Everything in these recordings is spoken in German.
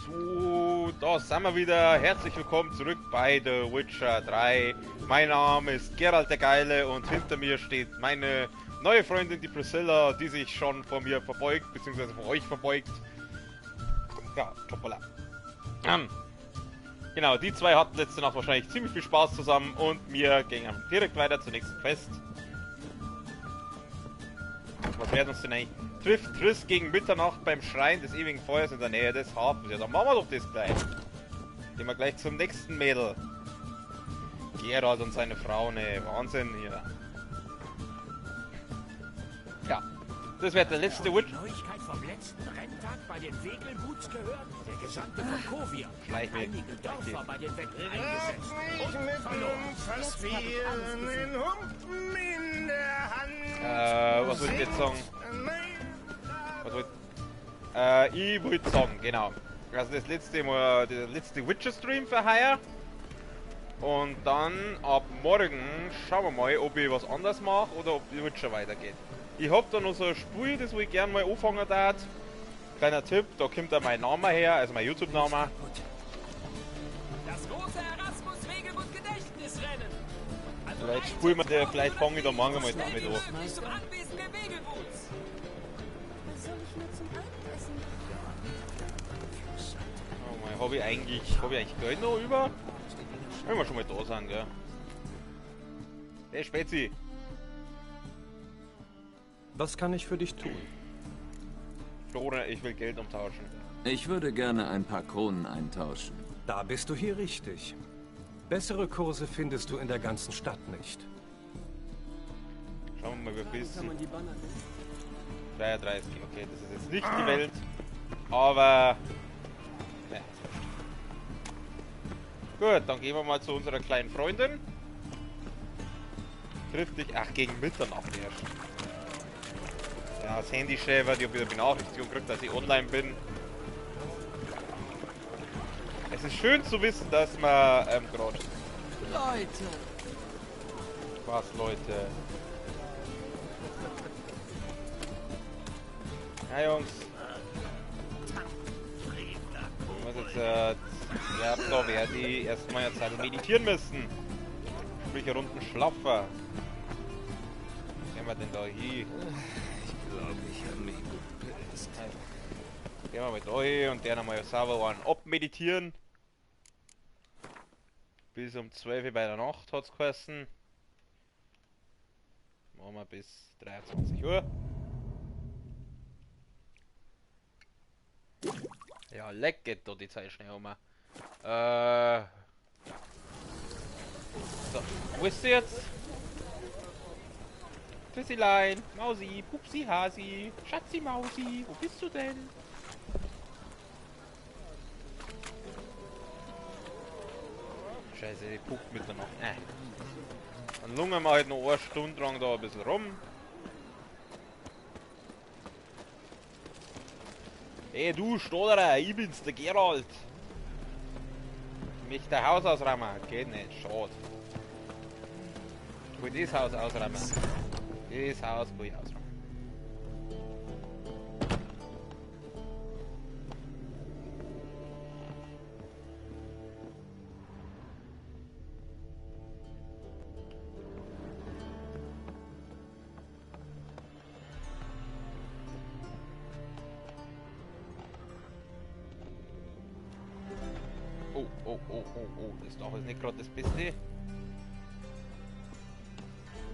So, da sind wir wieder. Herzlich willkommen zurück bei The Witcher 3. Mein Name ist Geralt der Geile und hinter mir steht meine neue Freundin, die Priscilla, die sich schon vor mir verbeugt, beziehungsweise vor euch verbeugt. Ja, hoppala. Genau, die zwei hatten letzte Nacht wahrscheinlich ziemlich viel Spaß zusammen und wir gehen direkt weiter zur nächsten Quest. Was werden uns denn eigentlich? Trifft Triss gegen Mitternacht beim Schrein des ewigen Feuers in der Nähe des Hafens. Ja, dann machen wir doch das gleich. Gehen wir gleich zum nächsten Mädel. Geralt und seine Frau, ne, Wahnsinn hier. Ja, das wird der letzte Witch. Neuigkeit vom letzten Renntag bei den Wegelboots gehört? Der Gesandte von Kovia hat einige Dörfer bei den Wetten eingesetzt und verloren. Verspielen den Humpen in der Hand. Was wollte ich jetzt sagen? Ich wollte sagen, genau. Also das letzte Mal, der letzte Witcher-Stream für heuer. Und dann ab morgen schauen wir mal, ob ich was anderes mache oder ob die Witcher weitergeht. Ich hab da noch so ein Spiel, das wo ich gerne mal anfangen darf. Kleiner Tipp, da kommt da mein Name her, also mein YouTube-Name. Das große Erasmus-Wegelboot-Gedächtnisrennen. Also Vielleicht spielen wir der, vielleicht fange ich da morgen mal damit an. zum Anwesen der Wegelboots. Was soll ich nur zum Abendessen? Oh mein, hab ich eigentlich Geld noch über? Wenn wir schon mal da sind, gell? Hey Spezi! Was kann ich für dich tun? Florian, ich will Geld umtauschen. Ich würde gerne ein paar Kronen eintauschen. Da bist du hier richtig. Bessere Kurse findest du in der ganzen Stadt nicht. Schauen wir mal, wie viel 33, okay, das ist jetzt nicht die Welt, aber... Ne. Gut, dann gehen wir mal zu unserer kleinen Freundin. Trifft dich... Ach, gegen Mitternacht erst. Ja, das Handy schäfert, ich habe wieder Benachrichtigung gekriegt, dass ich online bin. Es ist schön zu wissen, dass man gerade... Leute! Was, Leute? Ja, Jungs. Ich muss jetzt, ja, da werde ich erstmal eine Zeit meditieren müssen. Sprich, Runden schlaffer. Was gehen wir denn da hin? Ich glaube, ich habe mich gepisst. Gehen wir mal da hin und der nochmal sauber einen abmeditieren. Bis um 12 Uhr bei der Nacht hat es geheißen. Machen wir bis 23 Uhr. Ja, leck geht da die Zeit schnell um. So, wo ist sie jetzt? Tschüssilein, Mausi, Pupsi, Hasi, Schatzi, Mausi, wo bist du denn? Scheiße, die pupt mit der Nacht. Dann lungern wir halt noch eine Stunde lang da ein bisschen rum. Hey du Stollerer, ich bin's, der Geralt. Ich möchte dein Haus ausräumen. Geht nicht, schade. Ich will das Haus ausräumen. Das Haus will ich ausräumen. Oh, das Dach ist nicht gerade das Beste.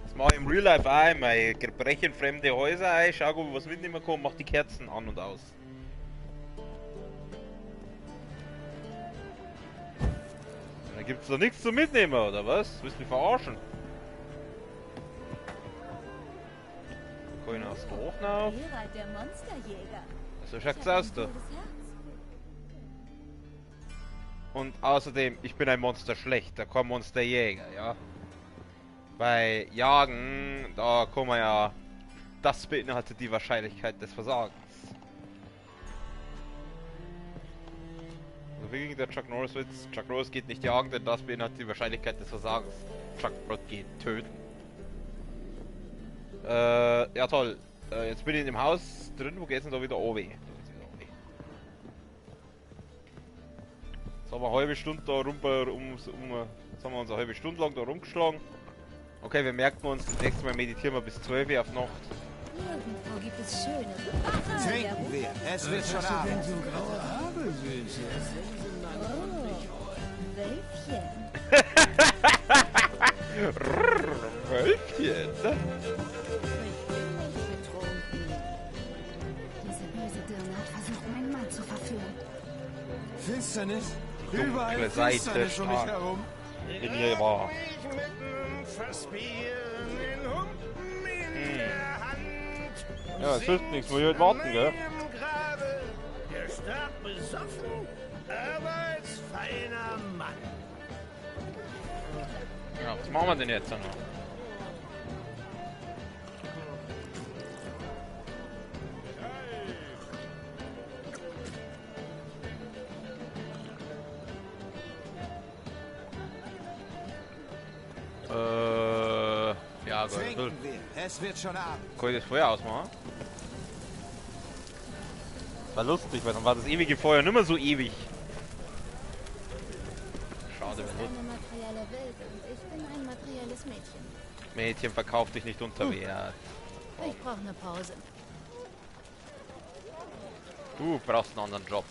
Das mache ich im Real Life auch immer. Ich breche in fremde Häuser ein, schau, ob ich was mitnehmen kann, mach die Kerzen an und aus. Dann gibt's da nichts zum Mitnehmen, oder was? Willst du mich verarschen? Kann ich noch aufs Dach rauf? Geralt, der Monsterjäger. So schaut's aus da. Und außerdem, ich bin ein Monsterschlechter, kein Monsterjäger, ja. Bei Jagen, da kann man ja... Das beinhaltet die Wahrscheinlichkeit des Versagens. Also wie ging der Chuck Norris Witz? Chuck Norris geht nicht jagen, denn das beinhaltet die Wahrscheinlichkeit des Versagens. Chuck Norris geht töten. Ja toll. Jetzt bin ich in dem Haus drin, wo geht's denn da wieder oben? haben wir eine halbe Stunde da jetzt haben wir uns eine halbe Stunde lang da rumgeschlagen. Okay, wir merken uns, das nächste Mal meditieren wir bis 12 Uhr auf Nacht. Irgendwo gibt es schöne. Trinken wir. Es wird schon Abend. so graue Haare, Süße? Wölfchen. Wölfchen, ne? Diese böse Dirne hat versucht, meinen Mann zu verführen. Finsternis. Dunkle Überall Seite Finsternis um mich stark. herum. In ihr war. Ja, es hilft nichts, muss ich halt warten, gell? Der starb besoffen, aber als feiner Mann. Ja, was machen wir denn jetzt noch? Ja, gut. Trinken wir. Es wird schon Abend. Kann ich das Feuer ausmachen? War lustig, weil dann war das ewige Feuer nicht mehr so ewig. Schade, Das ist wenn eine materielle Welt und ich bin ein materielles Mädchen. Mädchen, verkauf dich nicht unter Wert. Ich brauche eine Pause. Du brauchst einen anderen Job.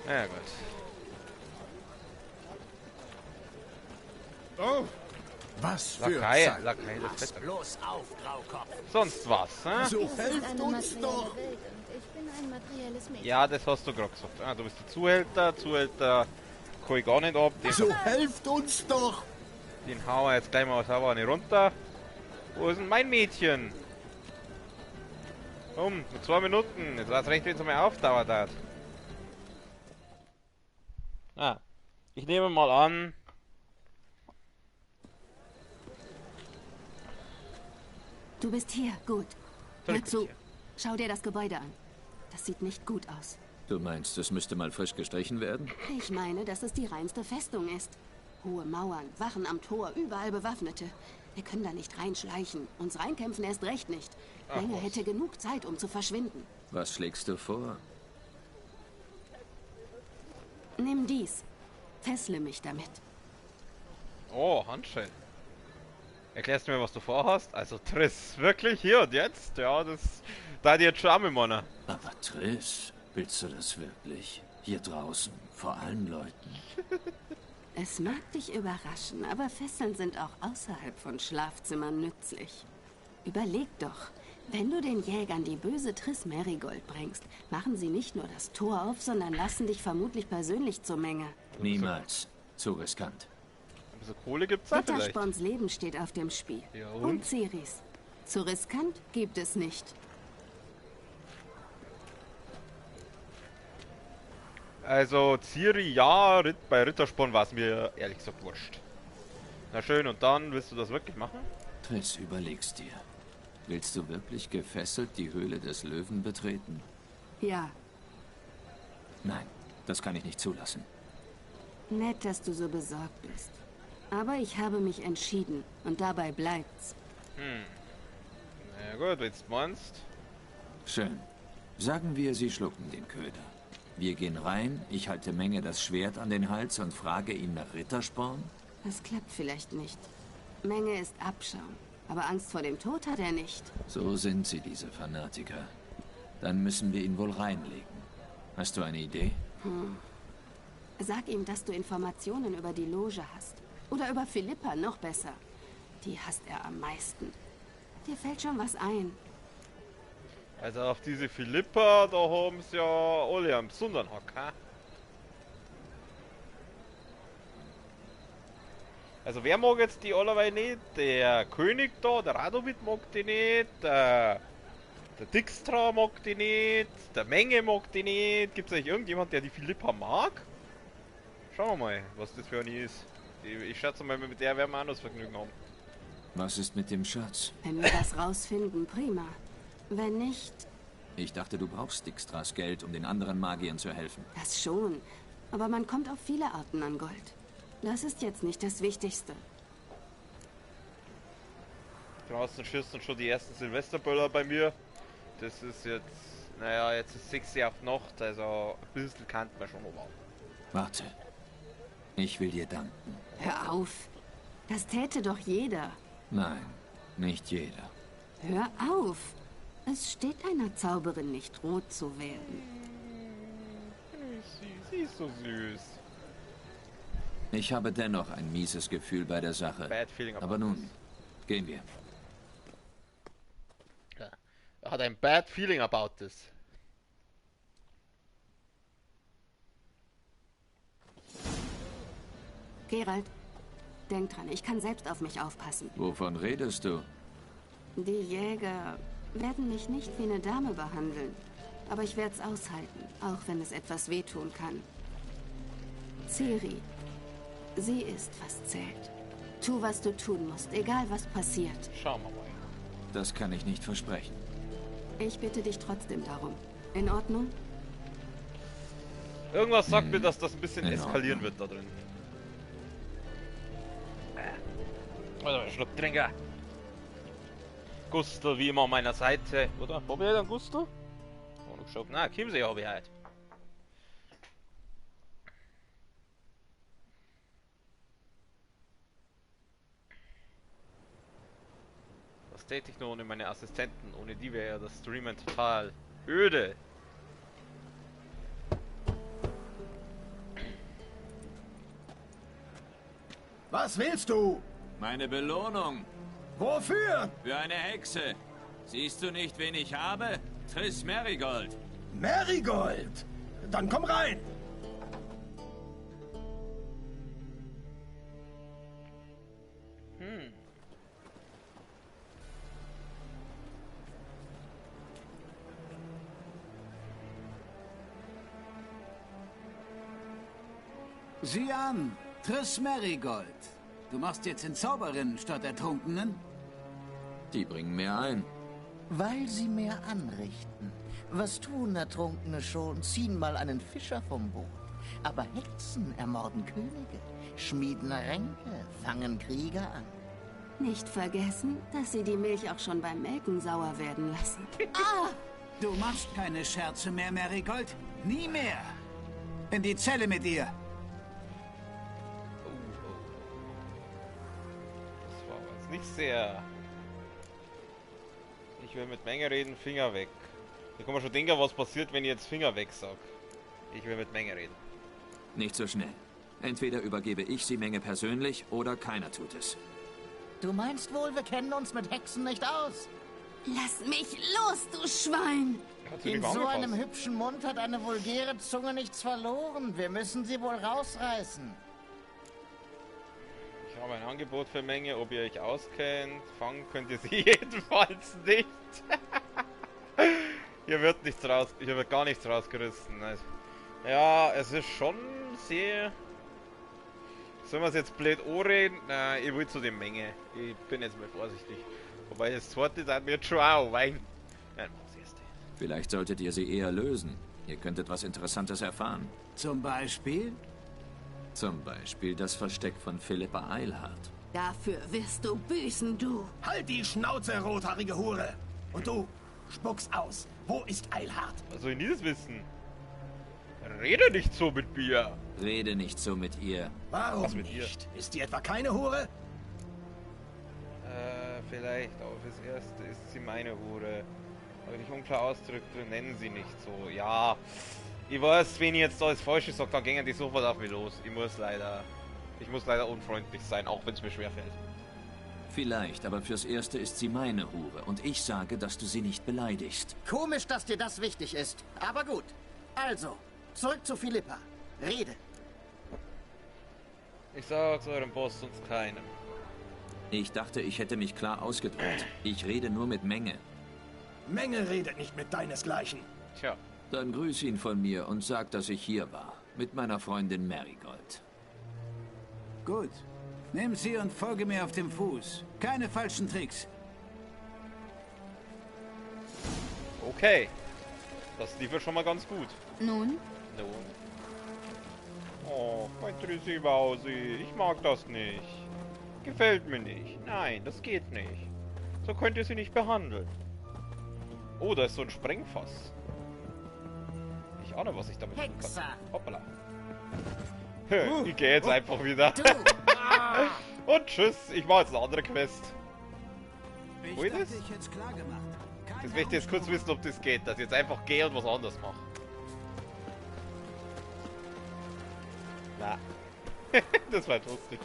Ja, gut. Oh, was für Lakai, Zeit. Lakai, das Pass Wetter. bloß auf, Graukopf. Sonst was, hä? So Das ist helft eine uns materielle doch. Welt und ich bin ein materielles Mädchen. Ja, das hast du gerade gesagt. Ah, du bist der Zuhälter. Zuhälter kann ich gar nicht ab. So helft uns doch. Den hauen wir jetzt gleich mal aus Havanne runter. Wo ist denn mein Mädchen? Komm, nur 2 Minuten. Jetzt war's recht, wenn es einmal aufdauert hat. Ah, ich nehme mal an. Du bist hier, gut. Natürlich Hör bin ich zu. hier. Schau dir das Gebäude an. Das sieht nicht gut aus. Du meinst, es müsste mal frisch gestrichen werden? Ich meine, dass es die reinste Festung ist. Hohe Mauern, Wachen am Tor, überall Bewaffnete. Wir können da nicht reinschleichen. Uns reinkämpfen erst recht nicht. Ach, Menge was. hätte genug Zeit, um zu verschwinden. Was schlägst du vor? Nimm dies. Fessle mich damit. Oh, Handschellen. Erklärst du mir, was du vorhast? Also Triss, wirklich hier und jetzt? Ja, das... Da die jetzt schon am Mann. Aber Triss, willst du das wirklich? Hier draußen, vor allen Leuten. Es mag dich überraschen, aber Fesseln sind auch außerhalb von Schlafzimmern nützlich. Überleg doch, wenn du den Jägern die böse Triss Marigold bringst, machen sie nicht nur das Tor auf, sondern lassen dich vermutlich persönlich zur Menge. Niemals. Zu riskant. Ein bisschen Kohle gibt's da vielleicht. Rittersporns Leben steht auf dem Spiel. Ja, und und? Ciris. Zu riskant gibt es nicht. Also Ciri, ja, bei Rittersporn war es mir ehrlich gesagt wurscht. Na schön, und dann willst du das wirklich machen? Triss, überlegst dir. Willst du wirklich gefesselt die Höhle des Löwen betreten? Ja, Nein, das kann ich nicht zulassen. nett, dass du so besorgt bist. Aber ich habe mich entschieden und dabei bleibt's. Na gut, wenn du meinst. Schön. Sagen wir, sie schlucken den Köder. Wir gehen rein, ich halte Menge das Schwert an den Hals und frage ihn nach Rittersporn? Das klappt vielleicht nicht. Menge ist Abschaum. Aber Angst vor dem Tod hat er nicht. So sind sie, diese Fanatiker. Dann müssen wir ihn wohl reinlegen. Hast du eine Idee? Sag ihm, dass du Informationen über die Loge hast. Oder über Philippa, noch besser. Die hasst er am meisten. Dir fällt schon was ein. Also auf diese Philippa, da haben sie ja alle am besonderen Hack, hä? Also wer mag jetzt die allerweil nicht? Der König da, der Radovid mag die nicht, der Dijkstra mag die nicht, der Menge mag die nicht. Gibt es eigentlich irgendjemand, der die Philippa mag? Schauen wir mal, was das für eine ist. Ich schätze mal, mit der werden wir auch noch das Vergnügen haben. Was ist mit dem Schatz? Wenn wir das rausfinden, prima. Wenn nicht, Ich dachte, du brauchst Dijkstras Geld, um den anderen Magiern zu helfen. das schon. Aber man kommt auf viele Arten an Gold. Das ist jetzt nicht das Wichtigste. Draußen schießen schon die ersten Silvesterböller bei mir. Das ist jetzt Naja, jetzt ist 6 Uhr auf die Nacht, also ein bisschen kann man schon noch warten. Warte. Ich will dir danken. Hör auf. Das täte doch jeder. Nein, nicht jeder. Hör auf. Es steht einer Zauberin nicht, rot zu werden. Sie ist so süß. Ich habe dennoch ein mieses Gefühl bei der Sache. Bad feeling about Aber nun, gehen wir. Ja. Er hat ein bad feeling about this. Geralt, denk dran, ich kann selbst auf mich aufpassen. Wovon redest du? Die Jäger werden mich nicht wie eine Dame behandeln. Aber ich werde es aushalten, auch wenn es etwas wehtun kann. Ciri, sie ist, was zählt. Tu, was du tun musst, egal was passiert. Schauen wir mal. Das kann ich nicht versprechen. Ich bitte dich trotzdem darum. In Ordnung? Irgendwas sagt mir, dass das ein bisschen In eskalieren Ordnung. wird da drin. Also, ein Schluck trinken. Gustl wie immer an meiner Seite, oder? Hab ich einen Gustl? Oh, noch geschaut. Na, Chiemsee habe ich halt. Was täte ich nur ohne meine Assistenten? Ohne die wäre ja das Streamen total öde. Was willst du? Meine Belohnung Wofür? für eine Hexe. Siehst du nicht, wen ich habe? Triss Merigold. Merigold. Dann komm rein. Sieh an, Triss Merigold. Du machst jetzt den Zauberinnen statt Ertrunkenen? Die bringen mehr ein. Weil sie mehr anrichten. Was tun Ertrunkene schon? Ziehen mal einen Fischer vom Boot. Aber Hexen ermorden Könige, schmieden Ränke, fangen Krieger an. Nicht vergessen, dass sie die Milch auch schon beim Melken sauer werden lassen. Ah! Du machst keine Scherze mehr, Merigold. Nie mehr. In die Zelle mit ihr. Das war jetzt nicht sehr... Ich will mit Menge reden, Finger weg. Da kann man schon denken, was passiert, wenn ich jetzt Finger weg sag. Ich will mit Menge reden. Nicht so schnell. Entweder übergebe ich sie Menge persönlich oder keiner tut es. Du meinst wohl, wir kennen uns mit Hexen nicht aus? Lass mich los, du Schwein! Hat sie In nicht so angefasst? einem hübschen Mund hat eine vulgäre Zunge nichts verloren. Wir müssen sie wohl rausreißen. Ich habe ein Angebot für Menge, ob ihr euch auskennt. Fangen könnt ihr sie jedenfalls nicht. Hier wird gar nichts rausgerissen. Also, ja, es ist schon sehr... Sollen wir es jetzt blöd anreden? Nein, ich will zu der Menge. Ich bin jetzt mal vorsichtig. Wobei das zweite hat mir jetzt schon auch Wein. Nein, das erste. Vielleicht solltet ihr sie eher lösen. Ihr könntet was Interessantes erfahren. Zum Beispiel? Zum Beispiel das Versteck von Philippa Eilhart. Dafür wirst du büßen, du! Halt die Schnauze, rothaarige Hure. Und du, spuck's aus. Wo ist Eilhart? Was soll ich nie das wissen? Rede nicht so mit mir. Rede nicht so mit ihr. Warum Was mit ihr? nicht? Ist die etwa keine Hure? Vielleicht, aber fürs Erste ist sie meine Hure. Aber wenn ich unklar ausdrückte, nennen sie nicht so. Ja, ich weiß, wenn ich jetzt alles Falsches sage, dann gehen die sofort auf mich los. Ich muss leider unfreundlich sein, auch wenn es mir schwerfällt. Vielleicht, aber fürs Erste ist sie meine Hure. Und ich sage, dass du sie nicht beleidigst. Komisch, dass dir das wichtig ist. Aber gut. Also, zurück zu Philippa. Rede. Ich sag's eurem Boss sonst keinem. Ich dachte, ich hätte mich klar ausgedrückt. Ich rede nur mit Menge. Menge redet nicht mit deinesgleichen. Tja, Dann grüß ihn von mir und sag, dass ich hier war. Mit meiner Freundin Merigold. Gut. Nimm sie und folge mir auf dem Fuß. Keine falschen Tricks. okay. Das lief ja schon mal ganz gut. Nun, Nun. Oh, mein Trissi-Bausi, ich mag das nicht. Gefällt mir nicht. Nein, das geht nicht. So könnt ihr sie nicht behandeln. Oh, da ist so ein Sprengfass. auch noch, was ich damit tun Hexer. kann. Hoppala. Ich gehe jetzt einfach wieder. Und tschüss, ich mache jetzt eine andere Quest. Wo ist das? Das möchte ich jetzt kurz wissen, ob das geht, dass ich jetzt einfach gehe und was anderes mache. Na. Das war jetzt lustig.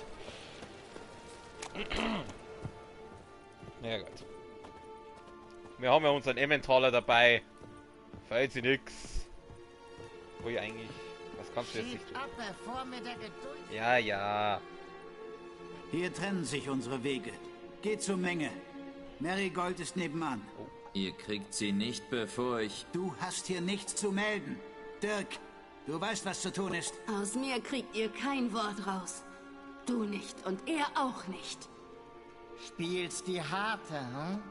Ja gut. Wir haben ja unseren Emmentaler dabei. Falls sie nix. Wo ich eigentlich... Was kannst du jetzt nicht tun? Ja, ja. Hier trennen sich unsere Wege. Geht zur Menge. Marigold ist nebenan. Oh. Ihr kriegt sie nicht, bevor ich... Du hast hier nichts zu melden. Dirk, du weißt, was zu tun ist. Aus mir kriegt ihr kein Wort raus. Du nicht und er auch nicht. Spielst die Harte, hm?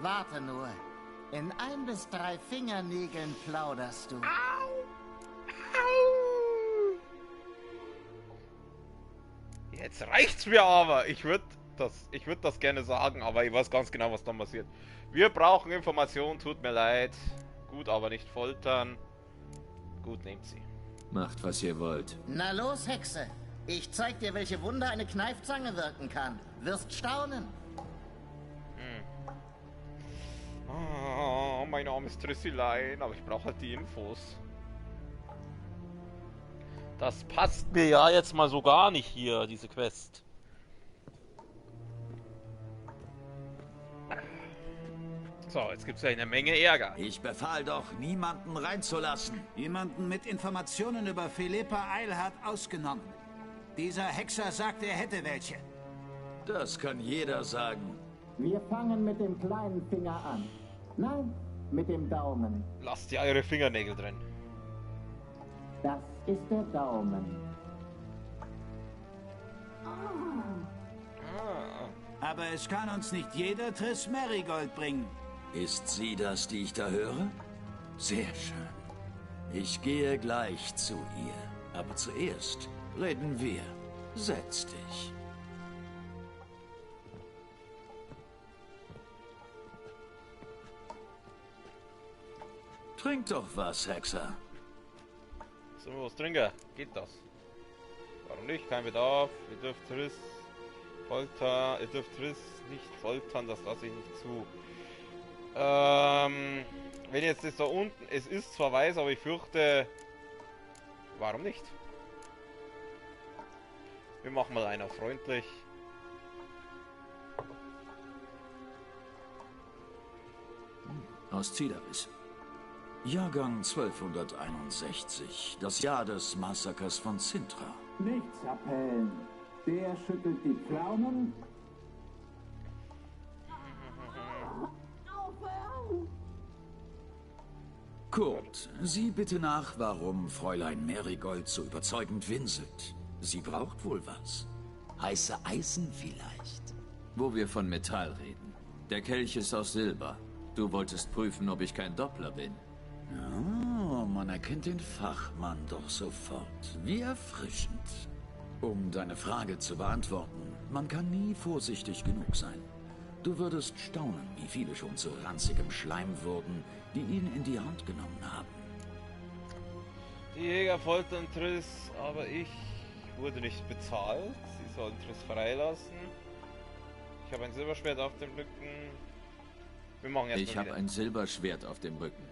Warte nur. In 1 bis 3 Fingernägeln plauderst du. Au! Jetzt reicht's mir aber. Ich würde das gerne sagen, aber ich weiß ganz genau, was dann passiert. Wir brauchen Informationen, tut mir leid. Gut, aber nicht foltern. Gut, nehmt sie. Macht, was ihr wollt. Na los, Hexe. Ich zeig dir, welche Wunder eine Kneifzange wirken kann. Wirst staunen. Oh, mein Name ist Trisselein, aber ich brauche halt die Infos. Das passt mir ja jetzt mal so gar nicht hier, diese Quest. So, jetzt gibt es ja eine Menge Ärger. Ich befahl doch, niemanden reinzulassen. Jemanden mit Informationen über Philippa Eilhart ausgenommen. Dieser Hexer sagte, er hätte welche. Das kann jeder sagen. Wir fangen mit dem kleinen Finger an. Nein, mit dem Daumen. Lasst ja eure Fingernägel drin. Das ist der Daumen. Aber es kann uns nicht jeder Triss Marigold bringen. Ist sie das, die ich da höre? Sehr schön. Ich gehe gleich zu ihr. Aber zuerst reden wir. Setz dich. Trink doch was, Hexer. So, was trinken? Geht das? Warum nicht? Kein Bedarf. Ihr dürft Triss foltern. Ihr dürft Triss nicht foltern, das lasse ich nicht zu. Wenn jetzt das da unten... Es ist zwar weiß, aber ich fürchte... Warum nicht? Wir machen mal einer freundlich. Aus Zidaris. Jahrgang 1261, das Jahr des Massakers von Sintra. Nichts appellen. Der schüttelt die Pflaumen. Kurt, sieh bitte nach, warum Fräulein Marigold so überzeugend winselt. Sie braucht wohl was. Heiße Eisen vielleicht. Wo wir von Metall reden. Der Kelch ist aus Silber. Du wolltest prüfen, ob ich kein Doppler bin. Oh, man erkennt den Fachmann doch sofort. Wie erfrischend. Um deine Frage zu beantworten, man kann nie vorsichtig genug sein. Du würdest staunen, wie viele schon zu ranzigem Schleim wurden, die ihn in die Hand genommen haben. Die Jäger foltern Triss, aber ich wurde nicht bezahlt. Sie sollen Triss freilassen. Ich habe ein Silberschwert auf dem Rücken. Wir machen erst Ich habe ein Silberschwert auf dem Rücken.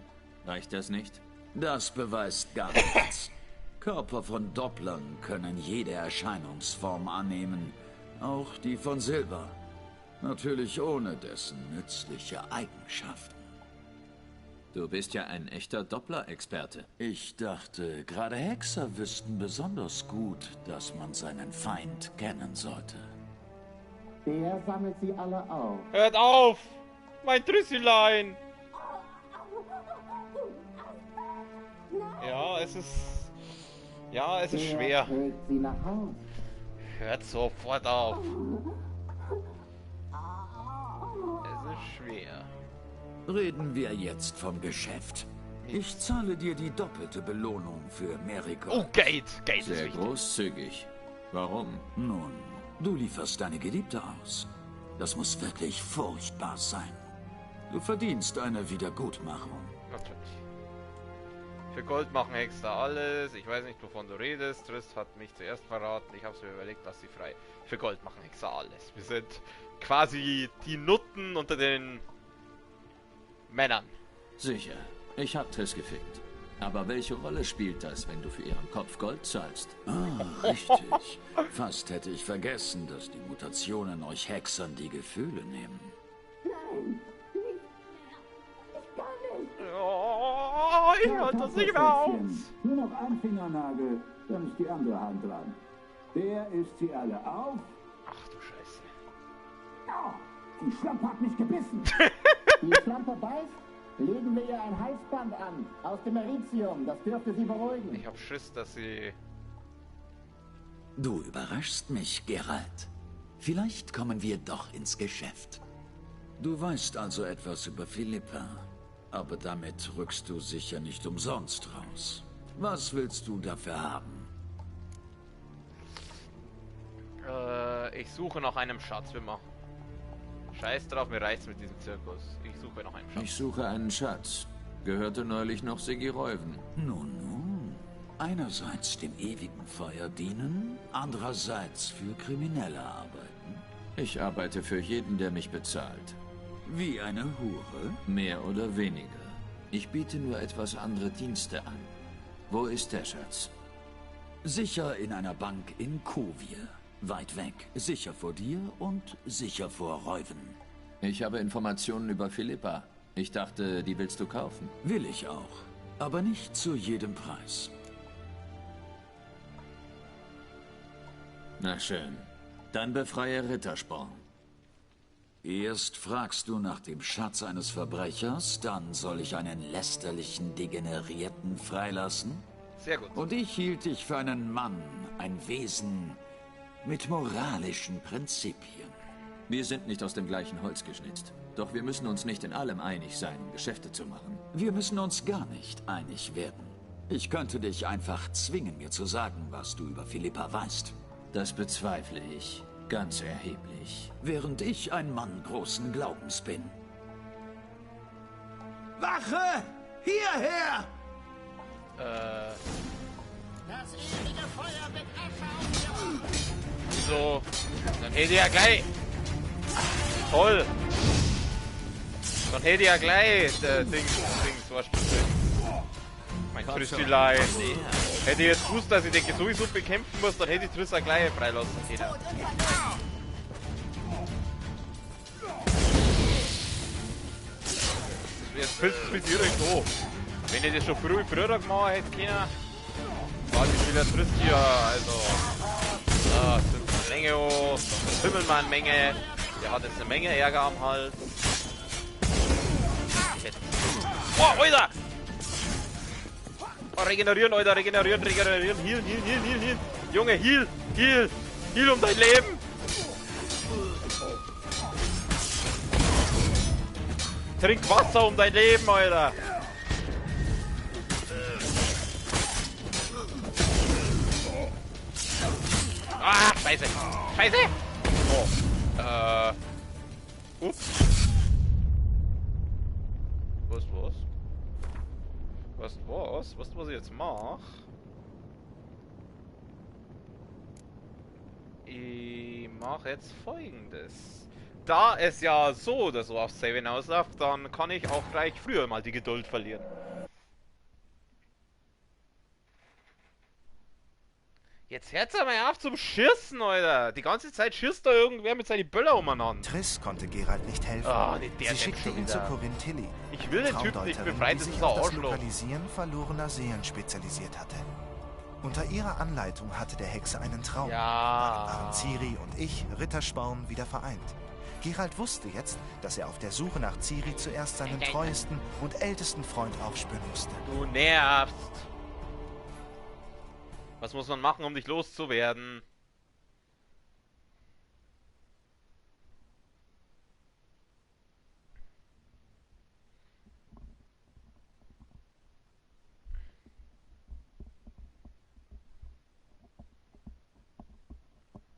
Reicht das nicht? Das beweist gar nichts. Körper von Dopplern können jede Erscheinungsform annehmen, auch die von Silber. Natürlich ohne dessen nützliche Eigenschaften. Du bist ja ein echter Doppler-Experte. Ich dachte, gerade Hexer wüssten besonders gut, dass man seinen Feind kennen sollte. Der sammelt sie alle auf. Hört auf! Mein Trüsselein! Ja, es ist... Ja, es ist schwer. Trägt sie nach Haus. Hört sofort auf. Es ist schwer. Reden wir jetzt vom Geschäft. Ich zahle dir die doppelte Belohnung für Marigold. Oh, Geld! Geld ist Sehr wichtig. großzügig. Warum? Nun, du lieferst deine Geliebte aus. Das muss wirklich furchtbar sein. Du verdienst eine Wiedergutmachung. Natürlich. Für Gold machen Hexer alles. Ich weiß nicht, wovon du redest. Triss hat mich zuerst verraten. Ich hab's mir überlegt, lass sie frei. Für Gold machen Hexer alles. Wir sind quasi die Nutten unter den Männern. Sicher. Ich hab Triss gefickt. Aber welche Rolle spielt das, wenn du für ihren Kopf Gold zahlst? Ah, richtig. Fast hätte ich vergessen, dass die Mutationen euch Hexern die Gefühle nehmen. Oh, ich halte das nicht mehr aus. Nur noch ein Fingernagel, dann ist die andere Hand dran. Der isst sie alle auf. Ach du Scheiße. Oh, die Schlampe hat mich gebissen. Die Schlampe beißt? Legen wir ihr ein Halsband an, aus dem Meritium, das dürfte sie beruhigen. Ich hab Schiss, dass sie... Du überraschst mich, Geralt. Vielleicht kommen wir doch ins Geschäft. Du weißt also etwas über Philippa, aber damit rückst du sicher nicht umsonst raus. Was willst du dafür haben? Ich suche nach einem Schatzwimmer. Scheiß drauf, mir reicht's mit diesem Zirkus. Ich suche nach einem Schatz. Ich suche einen Schatz. Gehörte neulich noch Siggi Reuven. Nun. Einerseits dem ewigen Feuer dienen, andererseits für Kriminelle arbeiten. Ich arbeite für jeden, der mich bezahlt. Wie eine Hure? Mehr oder weniger. Ich biete nur etwas andere Dienste an. Wo ist der Schatz? Sicher in einer Bank in Kovir. Weit weg. Sicher vor dir und sicher vor Reuven. Ich habe Informationen über Philippa. Ich dachte, die willst du kaufen. Will ich auch. Aber nicht zu jedem Preis. Na schön. Dann befreie Rittersporn. Erst fragst du nach dem Schatz eines Verbrechers, dann soll ich einen lästerlichen Degenerierten freilassen? Sehr gut. Und ich hielt dich für einen Mann, ein Wesen mit moralischen Prinzipien. Wir sind nicht aus dem gleichen Holz geschnitzt. Doch wir müssen uns nicht in allem einig sein, um Geschäfte zu machen. Wir müssen uns gar nicht einig werden. Ich könnte dich einfach zwingen, mir zu sagen, was du über Philippa weißt. Das bezweifle ich. Ganz erheblich. Während ich ein Mann großen Glaubens bin. Wache! Hierher! Das ewige Feuer mit Asche auf dir. So. Dann hätte ich ja gleich... Toll. Dann hätte ich ja gleich Dings, was mein Trüstelein. Hätte ich jetzt gewusst, dass ich den sowieso bekämpfen muss, dann hätte ich Triss gleich freilassen können. Jetzt pisst es mit dir so. Wenn ich das schon früher gemacht hätte können, war die wieder Triss hier, also. Da sind eine Menge hoch, Himmelmann-Menge. Der hat jetzt eine Menge Ärger am Hals. Oh, Alter! Oh, regenerieren, Alter, regenerieren. Heal. Junge, heal um dein Leben. Trink Wasser um dein Leben, Alter. Ah, Scheiße. Oh, ups. Was ich jetzt mache? Ich mache jetzt Folgendes. Da es ja so oder so auf Save hinausläuft, dann kann ich auch gleich früher mal die Geduld verlieren. Jetzt hört's aber auf zum Schießen, Alter. Die ganze Zeit schießt da irgendwer mit seinen Böller umeinander. Triss konnte Geralt nicht helfen. Oh, nicht der Sie schickte ihn zu Corinne Tilly, ich will den Typen nicht befreien, das die ist sich ein auf das Arschloch. Lokalisieren verlorener Seelen spezialisiert hatte. Unter ihrer Anleitung hatte der Hexe einen Traum. Ja. Waren Ciri und ich, Rittersporn, wieder vereint. Geralt wusste jetzt, dass er auf der Suche nach Ciri zuerst seinen treuesten und ältesten Freund aufspüren musste. Du nervst. Was muss man machen, um dich loszuwerden?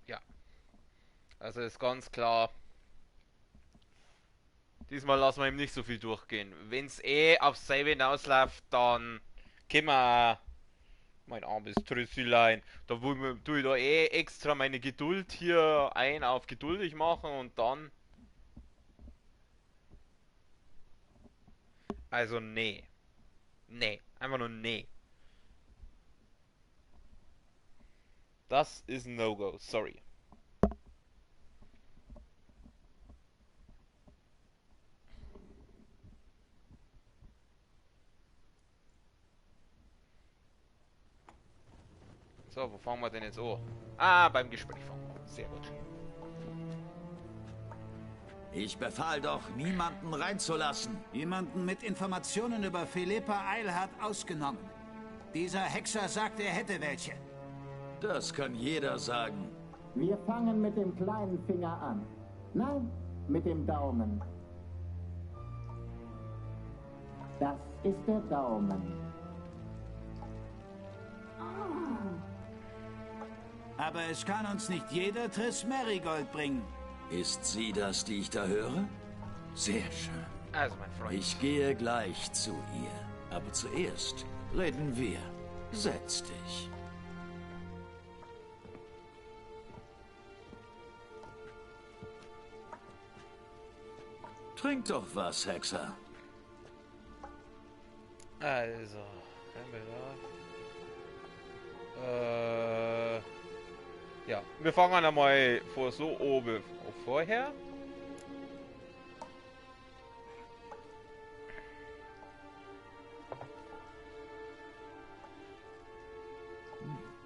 Ja. Also ist ganz klar. Diesmal lassen wir ihm nicht so viel durchgehen. Wenn es auf Save hinausläuft, dann Kimmer. Mein armes Trüsselein. Da tue ich da extra meine Geduld hier auf geduldig machen und dann... Also nee. Nee. Einfach nur nee. Das ist ein No-Go. Sorry. So, wo fangen wir denn jetzt an? Ah, beim Gespräch fangen wir. Sehr gut. Ich befahl doch, niemanden reinzulassen. Jemanden mit Informationen über Philippa Eilhart ausgenommen. Dieser Hexer sagt, er hätte welche. Das kann jeder sagen. Wir fangen mit dem kleinen Finger an. Nein, mit dem Daumen. Das ist der Daumen. Aber es kann uns nicht jeder Triss Merigold bringen. Ist sie das, die ich da höre? Sehr schön. Also, mein Freund. Ich gehe gleich zu ihr. Aber zuerst reden wir. Setz dich. Trink doch was, Hexer. Also, ja, wir fangen einmal vor so oben vorher.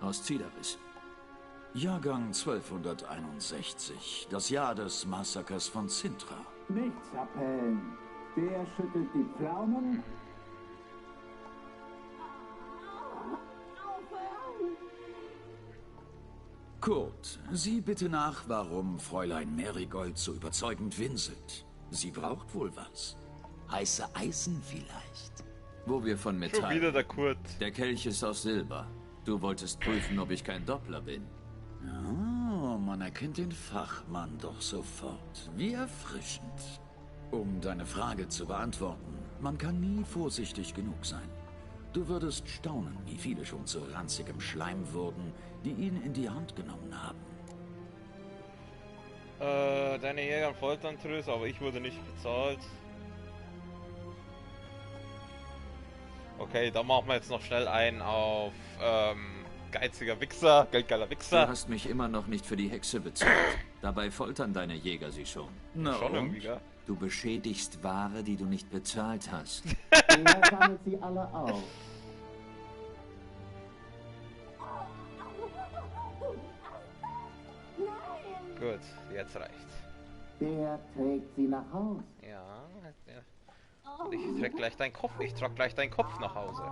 Aus Zidaris. Jahrgang 1261, das Jahr des Massakers von Cintra. Nichts appellen. Der schüttelt die Pflaumen. Kurt, sieh bitte nach, warum Fräulein Merigold so überzeugend winselt. Sie braucht wohl was. Heiße Eisen vielleicht. Wo wir von Metall. Schon wieder der Kurt. Der Kelch ist aus Silber. Du wolltest prüfen, ob ich kein Doppler bin. Oh, man erkennt den Fachmann doch sofort. Wie erfrischend. Um deine Frage zu beantworten, man kann nie vorsichtig genug sein. Du würdest staunen, wie viele schon zu ranzigem Schleim wurden, die ihn in die Hand genommen haben. Deine Jäger foltern Trüss, aber ich wurde nicht bezahlt. Okay, da machen wir jetzt noch schnell einen auf geiziger Wichser, geldgeiler Wichser. Du hast mich immer noch nicht für die Hexe bezahlt. Dabei foltern deine Jäger sie schon. Na schon und? irgendwie, gell? Du beschädigst Ware, die du nicht bezahlt hast. Er sammelt sie alle auf. Gut, jetzt reicht's. Der trägt sie nach Hause. Ja, ja. Und ich trag gleich deinen Kopf. Ich trag gleich deinen Kopf nach Hause.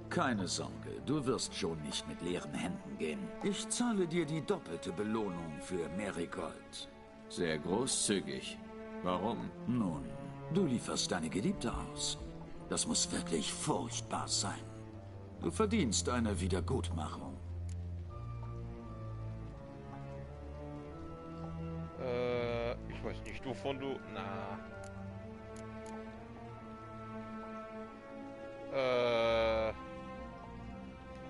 Keine Sorge, du wirst schon nicht mit leeren Händen gehen. Ich zahle dir die doppelte Belohnung für Merigold. Sehr großzügig. Warum? Nun, du lieferst deine Geliebte aus. Das muss wirklich furchtbar sein. Du verdienst eine Wiedergutmachung. Ich weiß nicht, wovon du... Na...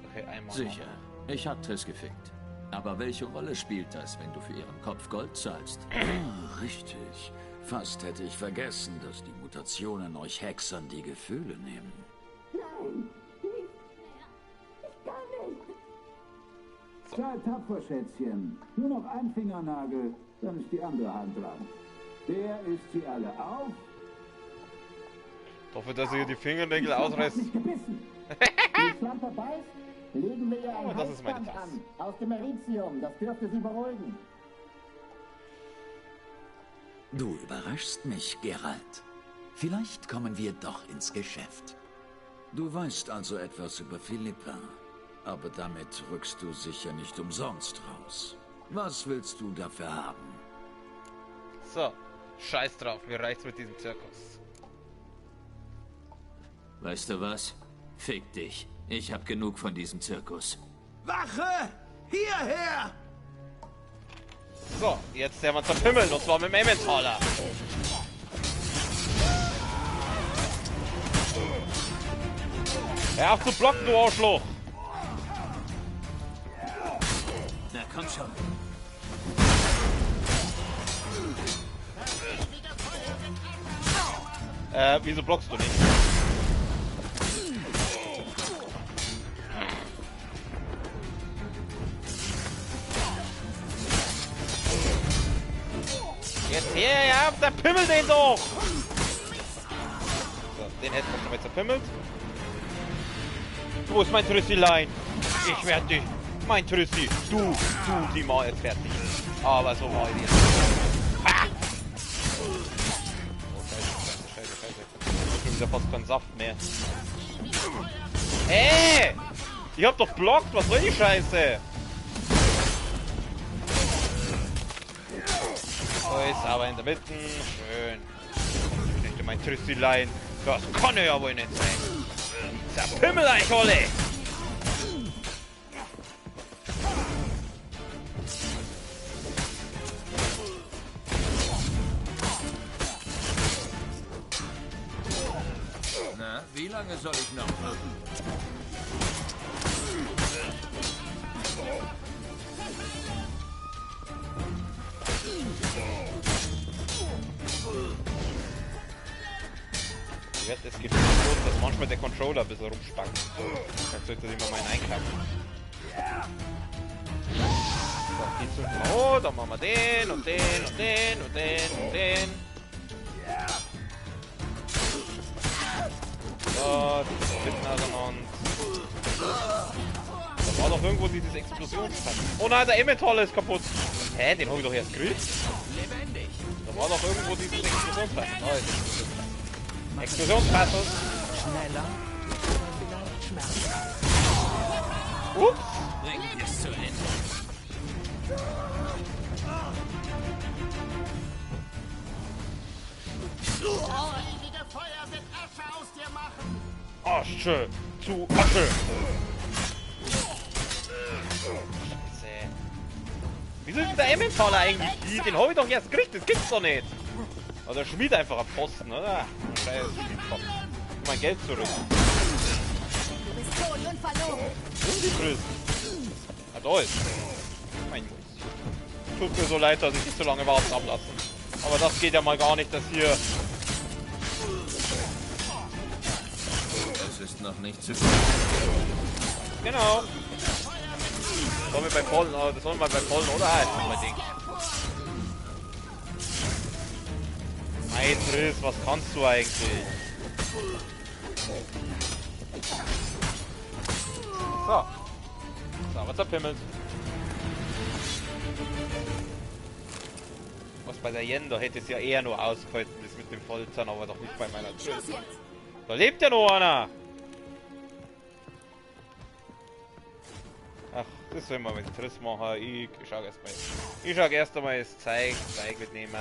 Okay, einmal Sicher. noch. Ich hab Triss gefickt. Aber welche Rolle spielt das, wenn du für ihren Kopf Gold zahlst? Ah, richtig. Fast hätte ich vergessen, dass die Mutationen euch Hexern die Gefühle nehmen. Nein, nicht mehr. Ich kann nicht. Sei tapfer, Schätzchen. Nur noch ein Fingernagel, dann ist die andere Hand dran. Der isst sie alle auf. Ich hoffe, dass ihr die Fingernägel ausreißt. Nicht gebissen. Die Schlampe beißt, legen wir ihr ein das ist meine Halsband Tasse. an. Aus dem Meritium, das dürfte sie beruhigen. Du überraschst mich, Geralt. Vielleicht kommen wir doch ins Geschäft. Du weißt also etwas über Philippa, aber damit rückst du sicher nicht umsonst raus. Was willst du dafür haben? So, scheiß drauf, mir reicht's mit diesem Zirkus. Weißt du was? Fick dich. Ich hab genug von diesem Zirkus. Wache! Hierher! So, jetzt der wir zerpimmeln, und zwar mit dem Emmentaler. Hör auf zu blocken, du Arschloch! Na komm schon. Wieso blockst du nicht? Jetzt her, ja, zerpimmel den doch! So, den hätten wir schon mal zerpimmelt. Wo ist mein Trüssilein? Ich werde dich, mein Trüssi, du die mal jetzt fertig. Aber so mal wieder. Ah! Wieder fast kein Saft mehr. Hey! Ich hab doch blockt, was soll die Scheiße? So ist aber in der Mitte. Schön. Ich möchte mein Trüssilein. Das kann ja wohl nicht sein. Zerpimmel euch alle! Wie lange soll ich noch warten? Es geht los, dass manchmal der Controller ein bisschen rumspackt. Dann sollte sich mal meinen einklappen. So, die zünden wir hoch, dann machen wir den und den und den und den und den. So, die sitzen auseinander. Da war doch irgendwo dieses Explosionsteil. Oh nein, der Emmentaler ist kaputt. Hä, den hab ich doch erst gekriegt. Da war doch irgendwo dieses Explosionsteil. Oh, Explosionspassel. Schneller. Vielleicht schmerzhaft. Ups. Bringen wir es zu Ende. Feurige Feuer wird Asche aus dir machen. Asche zu Asche. Scheiße. Wieso ist der Emmentaler eigentlich? Den hab ich doch erst gekriegt, das gibt's doch nicht. Also der Schmied einfach am Posten, oder? Scheiße, Schmiedkopf. Mein Geld zurück. Du bist tot und verloren. Und die Grüße. Ah, da ist. Mein Muss. Tut mir so leid, dass ich nicht so lange warten ablassen. Aber das geht ja mal gar nicht, dass hier... Es ist noch nicht zu spät. Genau. Sollen wir bei Pollen, das sollen wir bei Pollen oder halt, mein Ding. Mein Triss, was kannst du eigentlich? So. So, aber zerpimmelt. Was bei der Yen, da hätte es ja eher nur ausgehalten, das mit dem Foltern, aber doch nicht bei meiner Triss. Da lebt ja noch einer! Ach, das sollen wir mit Triss machen. Ich schau erst einmal das Zeug mitnehmen,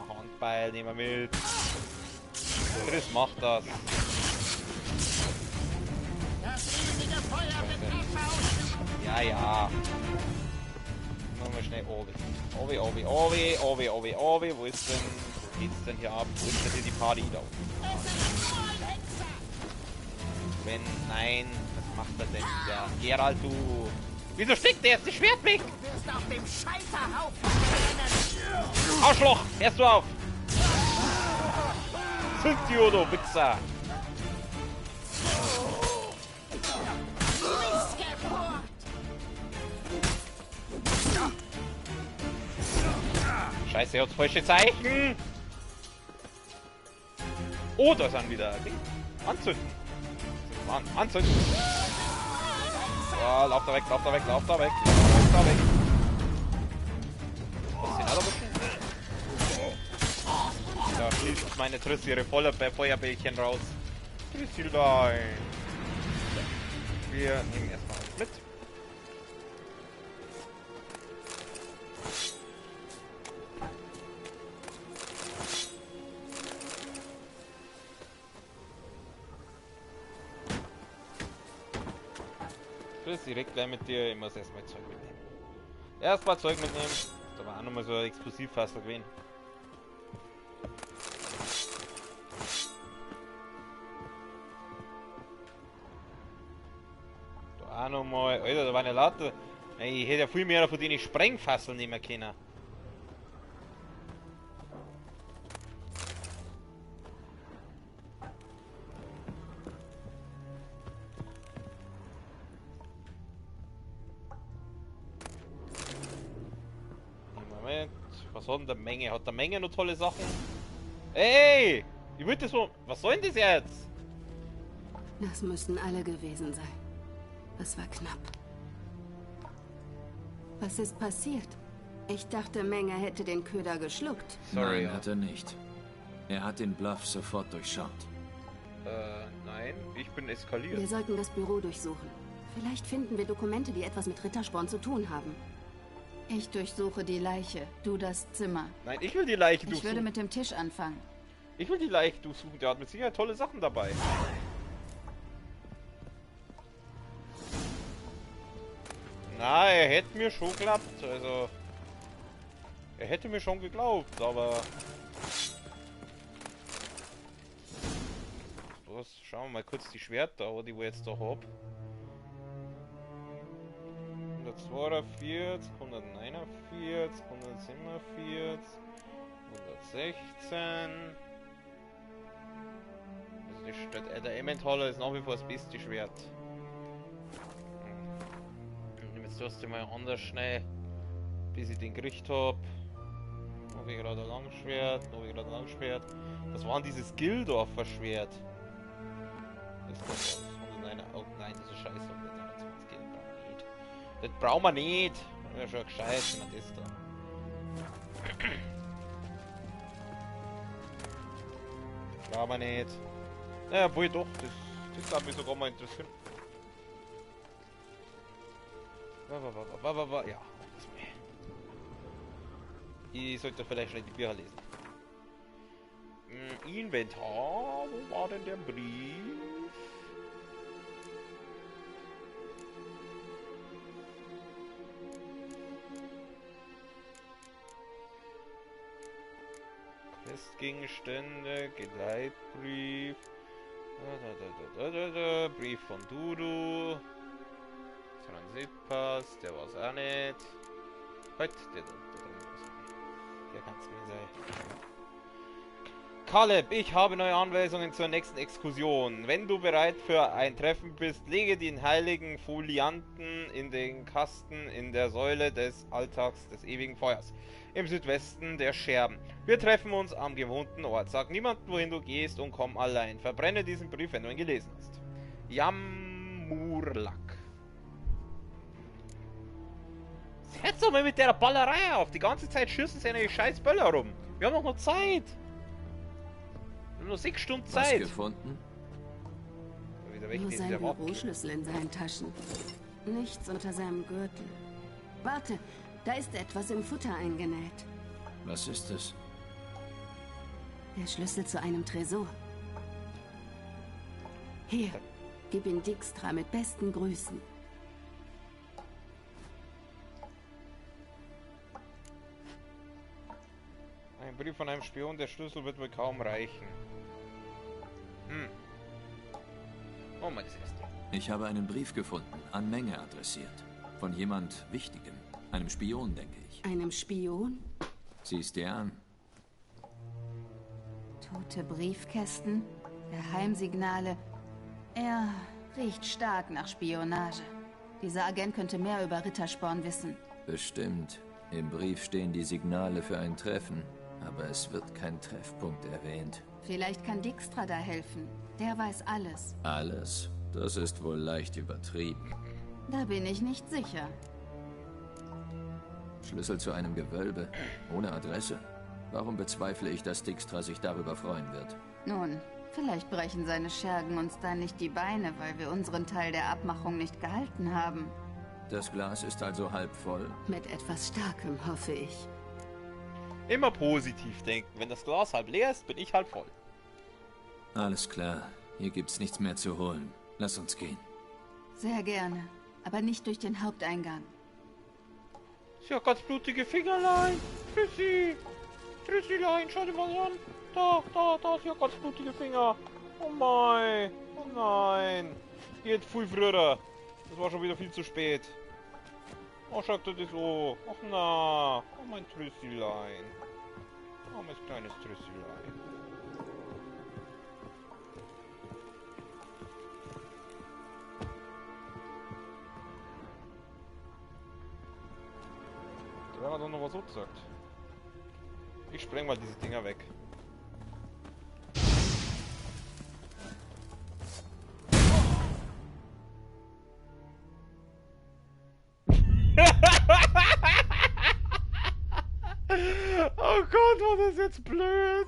Handbeil nehmen wir mit. Triss macht das. Ja, ja. Machen wir schnell Obi. Obi. Wo ist denn? Wo geht's denn hier ab? Wo ist denn hier die Party da? Wenn nein, was macht er denn wieder? Geralt, du! Wieso steckt der jetzt das Schwert weg? Du wirst auf dem Scheiterhaufen brennen! Arschloch! Hörst du auf! Zünd die Odo, Wichser! Scheiße, er hat das falsche Zeichen! Oh, da ist dann wieder Ding. Anzünden! Anzünden! Oh, lauf da weg! Was ist denn da bisschen? Da schießt meine Triss ihre volle Feuerbällchen raus. Trissilbein! Wir nehmen erstmal alles mit. Direkt gleich mit dir, ich muss erstmal Zeug mitnehmen. Erstmal Zeug mitnehmen. Da war auch nochmal so ein Explosivfassel gewesen. auch nochmal. Alter, da waren ja lauter. Ich hätte ja viel mehr von denen Sprengfasseln nehmen können. Moment, was hat denn der Menge? Hat der Menge noch tolle Sachen? Ey! Ich wollte so. Was soll denn das jetzt? Das müssten alle gewesen sein. Das war knapp. Was ist passiert? Ich dachte, Menge hätte den Köder geschluckt. Sorry, nein, hat er nicht. Er hat den Bluff sofort durchschaut. Nein, ich bin eskaliert. Wir sollten das Büro durchsuchen. Vielleicht finden wir Dokumente, die etwas mit Rittersporn zu tun haben. Ich durchsuche die Leiche, du das Zimmer. Nein, ich will die Leiche durchsuchen. Ich würde mit dem Tisch anfangen. Ich will die Leiche durchsuchen, der hat mit Sicherheit tolle Sachen dabei. Na, er hätte mir schon geklappt, also... Er hätte mir schon geglaubt, aber... Was? Schauen wir mal kurz die Schwerter, die wir jetzt da haben. 142, 149, 147, 116... Also der Emmentaler ist nach wie vor das beste Schwert. Jetzt tust du mal anders schnell, bis ich den gekriegt habe. Habe ich gerade ein Langschwert, habe ich gerade ein Langschwert. Das war dieses Gildorfer Schwert. Das kommt aus. Oh nein, das ist scheiße. Das brauchen wir nicht. Das ist ja schon gescheit, wenn das da. Das brauchen wir nicht. Naja, wohl doch, das hat mich sogar mal interessiert. Ja, ich sollte vielleicht schnell die Bücher lesen. Inventar, wo war denn der Brief? Questgegenstände, Geleitbrief. Brief von Dudu. Transitpass, der war's auch nicht. Halt, der kann's mir sein. Kaleb, ich habe neue Anweisungen zur nächsten Exkursion. Wenn du bereit für ein Treffen bist, lege den heiligen Folianten in den Kasten in der Säule des Alltags des ewigen Feuers. Im Südwesten der Scherben. Wir treffen uns am gewohnten Ort. Sag niemandem, wohin du gehst und komm allein. Verbrenne diesen Brief, wenn du ihn gelesen hast. Jamurlak. Setz doch mal mit der Ballerei auf. Die ganze Zeit schießen sie eine scheiß Böller rum. Wir haben doch noch Zeit. Wir haben nur 6 Stunden Zeit. Was gefunden? Nur sein Büroschlüssel in seinen Taschen. Nichts unter seinem Gürtel. Warte, da ist etwas im Futter eingenäht. Was ist es? Der Schlüssel zu einem Tresor. Hier, gib ihn Dijkstra mit besten Grüßen. Ein Brief von einem Spion, der Schlüssel wird wohl kaum reichen. Oh, mein das erste. Ich habe einen Brief gefunden, an Menge adressiert. Von jemand Wichtigem. Einem Spion, denke ich. Einem Spion? Sieh's dir an. Tote Briefkästen, Geheimsignale. Er riecht stark nach Spionage. Dieser Agent könnte mehr über Rittersporn wissen. Bestimmt. Im Brief stehen die Signale für ein Treffen. Aber es wird kein Treffpunkt erwähnt. Vielleicht kann Dijkstra da helfen. Der weiß alles. Alles? Das ist wohl leicht übertrieben. Da bin ich nicht sicher. Schlüssel zu einem Gewölbe, ohne Adresse. Warum bezweifle ich, dass Dijkstra sich darüber freuen wird? Nun, vielleicht brechen seine Schergen uns dann nicht die Beine, weil wir unseren Teil der Abmachung nicht gehalten haben. Das Glas ist also halb voll? Mit etwas Starkem, hoffe ich. Immer positiv denken. Wenn das Glas halb leer ist, bin ich halb voll. Alles klar. Hier gibt's nichts mehr zu holen. Lass uns gehen. Sehr gerne. Aber nicht durch den Haupteingang. Sie hat ganz blutige Fingerlein. Trissi. Trissilein, schau dir mal an. Da, sie hat ganz blutige Finger. Oh mein. Oh nein. Geht viel früher. Das war schon wieder viel zu spät. Oh, schaut das so. Ach na. Oh, mein Trüsselein. Oh, mein kleines Trüsselein. Da werden wir doch noch was so gesagt. Ich spreng mal diese Dinger weg. Oh Gott, war das jetzt blöd.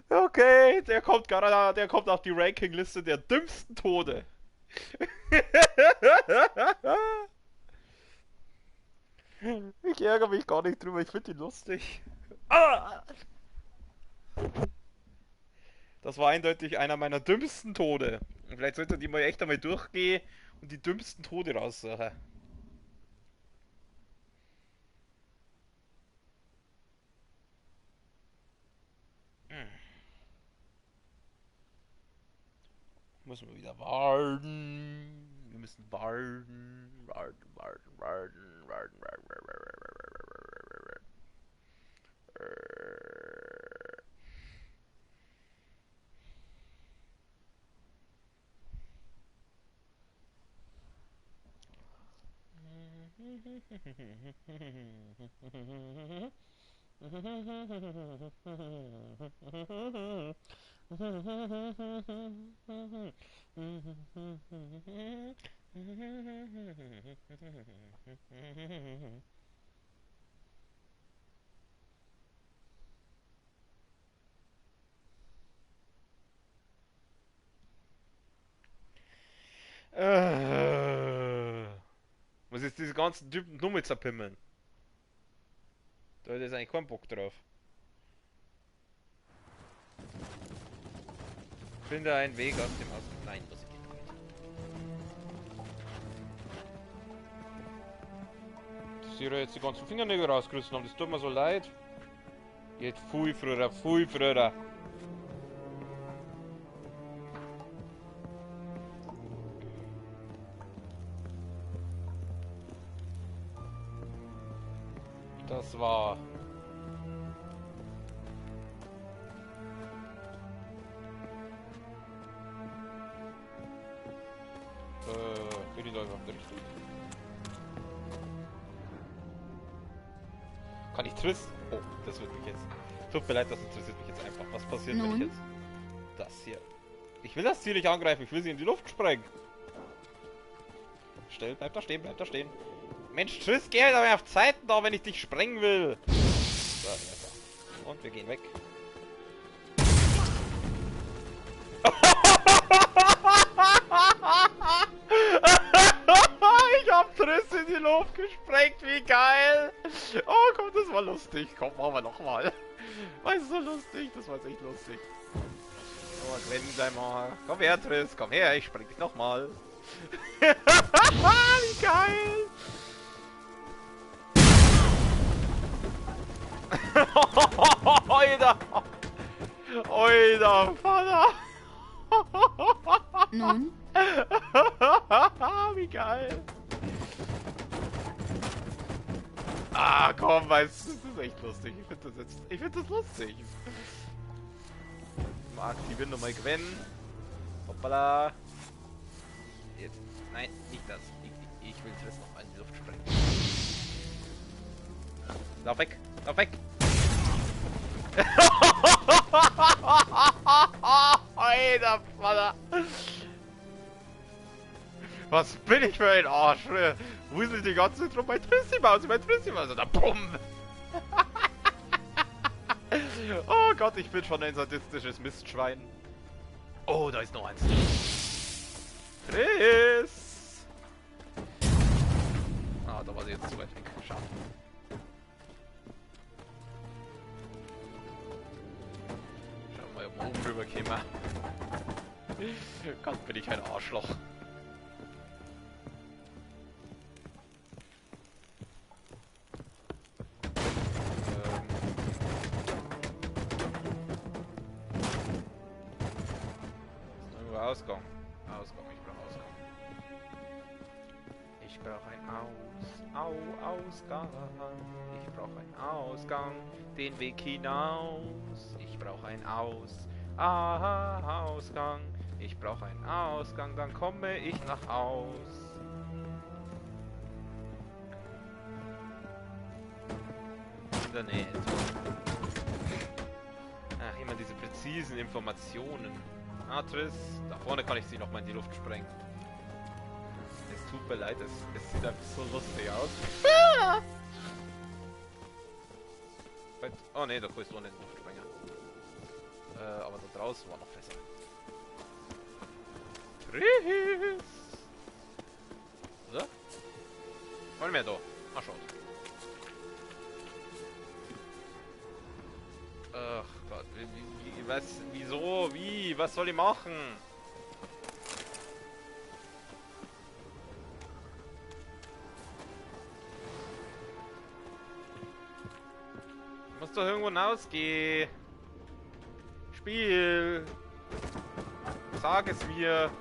Okay, der kommt auf die Rankingliste der dümmsten Tode. Ich ärgere mich gar nicht drüber, ich finde ihn lustig. Das war eindeutig einer meiner dümmsten Tode. Und vielleicht sollte die mal echt einmal durchgehen und die dümmsten Tode raussuchen. Müssen wir wieder warten. Wir müssen warten. Was ist diese ganzen Typen Nummern zerpimmeln? Da hat jetzt eigentlich keinen Bock drauf. Finde einen Weg aus dem Aus. Nein, muss ich nicht. Dass sie jetzt die ganzen Fingernägel rausgerissen haben, das tut mir so leid. Geht viel früher, viel früher. Das war... bin ich da überhaupt richtig? Kann ich Triss? Oh, das wird mich jetzt... Tut mir leid, das interessiert mich jetzt einfach. Was passiert, wenn ich jetzt... Das hier... Ich will das Ziel nicht angreifen, ich will sie in die Luft sprengen. Still, bleib da stehen, bleib da stehen. Mensch, Triss, geh halt aber auf Zeiten da, wenn ich dich sprengen will. So, und wir gehen weg. Ich hab Triss in die Luft gesprengt, wie geil! Oh Gott, das war lustig. Komm, machen wir nochmal. War so lustig, das war echt lustig. Oh, Gwen, sei mal. Komm her, Triss, komm her, ich spreng dich nochmal. Wie geil! Oida! Oida, Vater! Nun? Wie geil! Ah, komm, weißt du, das ist echt lustig. Ich finde das lustig. Mal aktivieren nochmal Gwen. Hoppala. Jetzt. Nein, nicht das. Ich will Triss noch in die Luft sprengen. Lauf weg! Lauf weg! Alter, Vater! Was bin ich für ein Arsch? Wuselt die ganze Zeit rum bei Trissi-Maus, und dann BUM! Oh Gott, ich bin schon ein sadistisches Mistschwein. Oh, da ist noch eins. Triss! Ah, da war sie jetzt zu weit weg. Schade. Schauen wir mal, ob wir oben rüber kämen. Gott, bin ich ein Arschloch. Ausgang. Ich brauche brauche einen Ausgang. Ich brauche einen Ausgang, den Weg hinaus. Ich brauche einen Ausgang. Ich brauche einen Ausgang, dann komme ich nach Haus. In der Nähe. Ach, immer diese präzisen Informationen. Ah, Triss, da vorne kann ich sie noch mal in die Luft sprengen. Es tut mir leid, es sieht einfach so lustig aus. Ah! Oh ne, da kannst du ohne den Luftsprenger. Aber da draußen war noch besser. Triss! So? Wollen wir da? Ach schon. Ach Gott, was, wieso, wie, was soll ich machen? Ich muss doch irgendwo hinausgehen. Spiel. Sag es mir.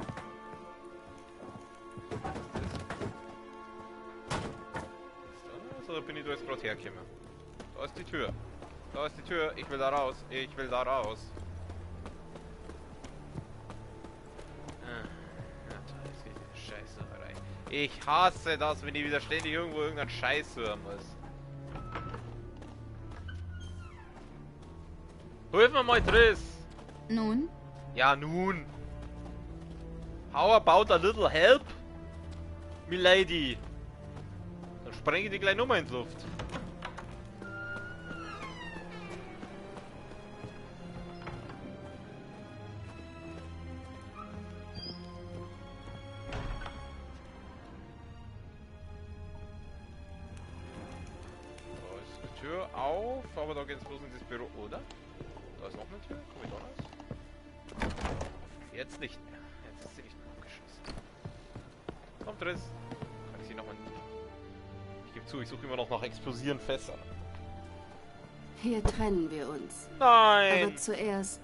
Oder bin ich da jetzt gerade hergekommen? Da ist die Tür. Da ist die Tür. Ich will da raus. Ich will da raus. Ja, jetzt geht die Scheißsucherei. Ich hasse das, wenn ich wieder ständig irgendwo irgendeinen Scheiß hören muss. Hilf mir mal, Triss! Nun? Ja, nun. How about a little help? Milady. Dann spreng ich die gleich nochmal in die Luft. Da ist die Tür auf, aber da geht es bloß in das Büro, oder? Da ist noch eine Tür. Komm ich da raus? Jetzt nicht mehr. Jetzt ist sie nicht mehr abgeschlossen. Kommt, Triss. Kann ich sie nochmal... Ich gebe zu, ich suche immer noch nach explosierenden Fässern. Hier trennen wir uns. Nein! Aber zuerst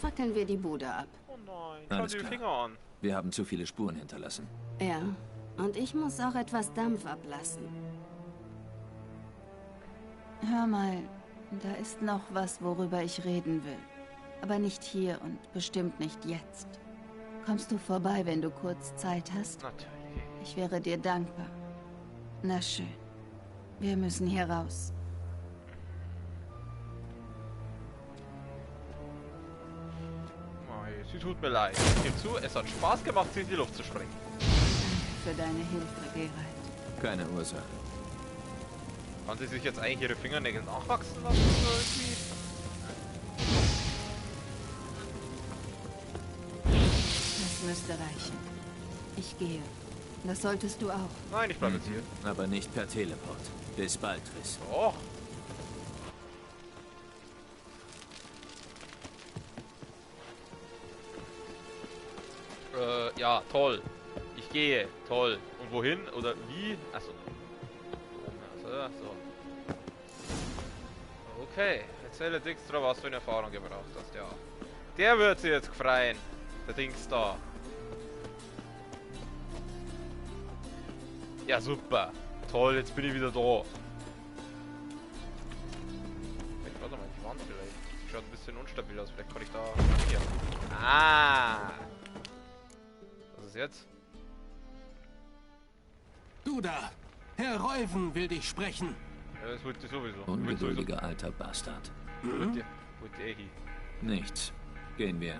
fackeln wir die Bude ab. Oh nein, schau Alles dir die klar. Finger an. Wir haben zu viele Spuren hinterlassen. Ja, und ich muss auch etwas Dampf ablassen. Hör mal, da ist noch was, worüber ich reden will. Aber nicht hier und bestimmt nicht jetzt. Kommst du vorbei, wenn du kurz Zeit hast? Natürlich. Ich wäre dir dankbar. Na schön. Wir müssen hier raus. Mei, sie tut mir leid. Ich gebe zu, es hat Spaß gemacht, sie in die Luft zu springen. Danke für deine Hilfe, Geralt. Keine Ursache. Kann sie sich jetzt eigentlich ihre Fingernägel nachwachsen lassen? So irgendwie? Das müsste reichen. Ich gehe. Das solltest du auch. Nein, ich bleibe jetzt hier. Aber nicht per Teleport. Bis bald, Triss. Doch. Ja, toll. Ich gehe. Toll. Und wohin? Oder wie? Achso. So. Okay. Erzähle Dijkstra, was du in Erfahrung gebracht hast, ja. Der wird sie jetzt freien. Der Dings da. Ja, super. Toll, jetzt bin ich wieder da. Warte mal, die Wand vielleicht. Schaut ein bisschen unstabil aus. Vielleicht kann ich da... Hier. Ah! Was ist jetzt? Du da! Herr Reuven will dich sprechen. Ja, das wollte ich sowieso. Ungeduldiger alter Bastard. Wollte eh hier. Nichts. Gehen wir. Ja,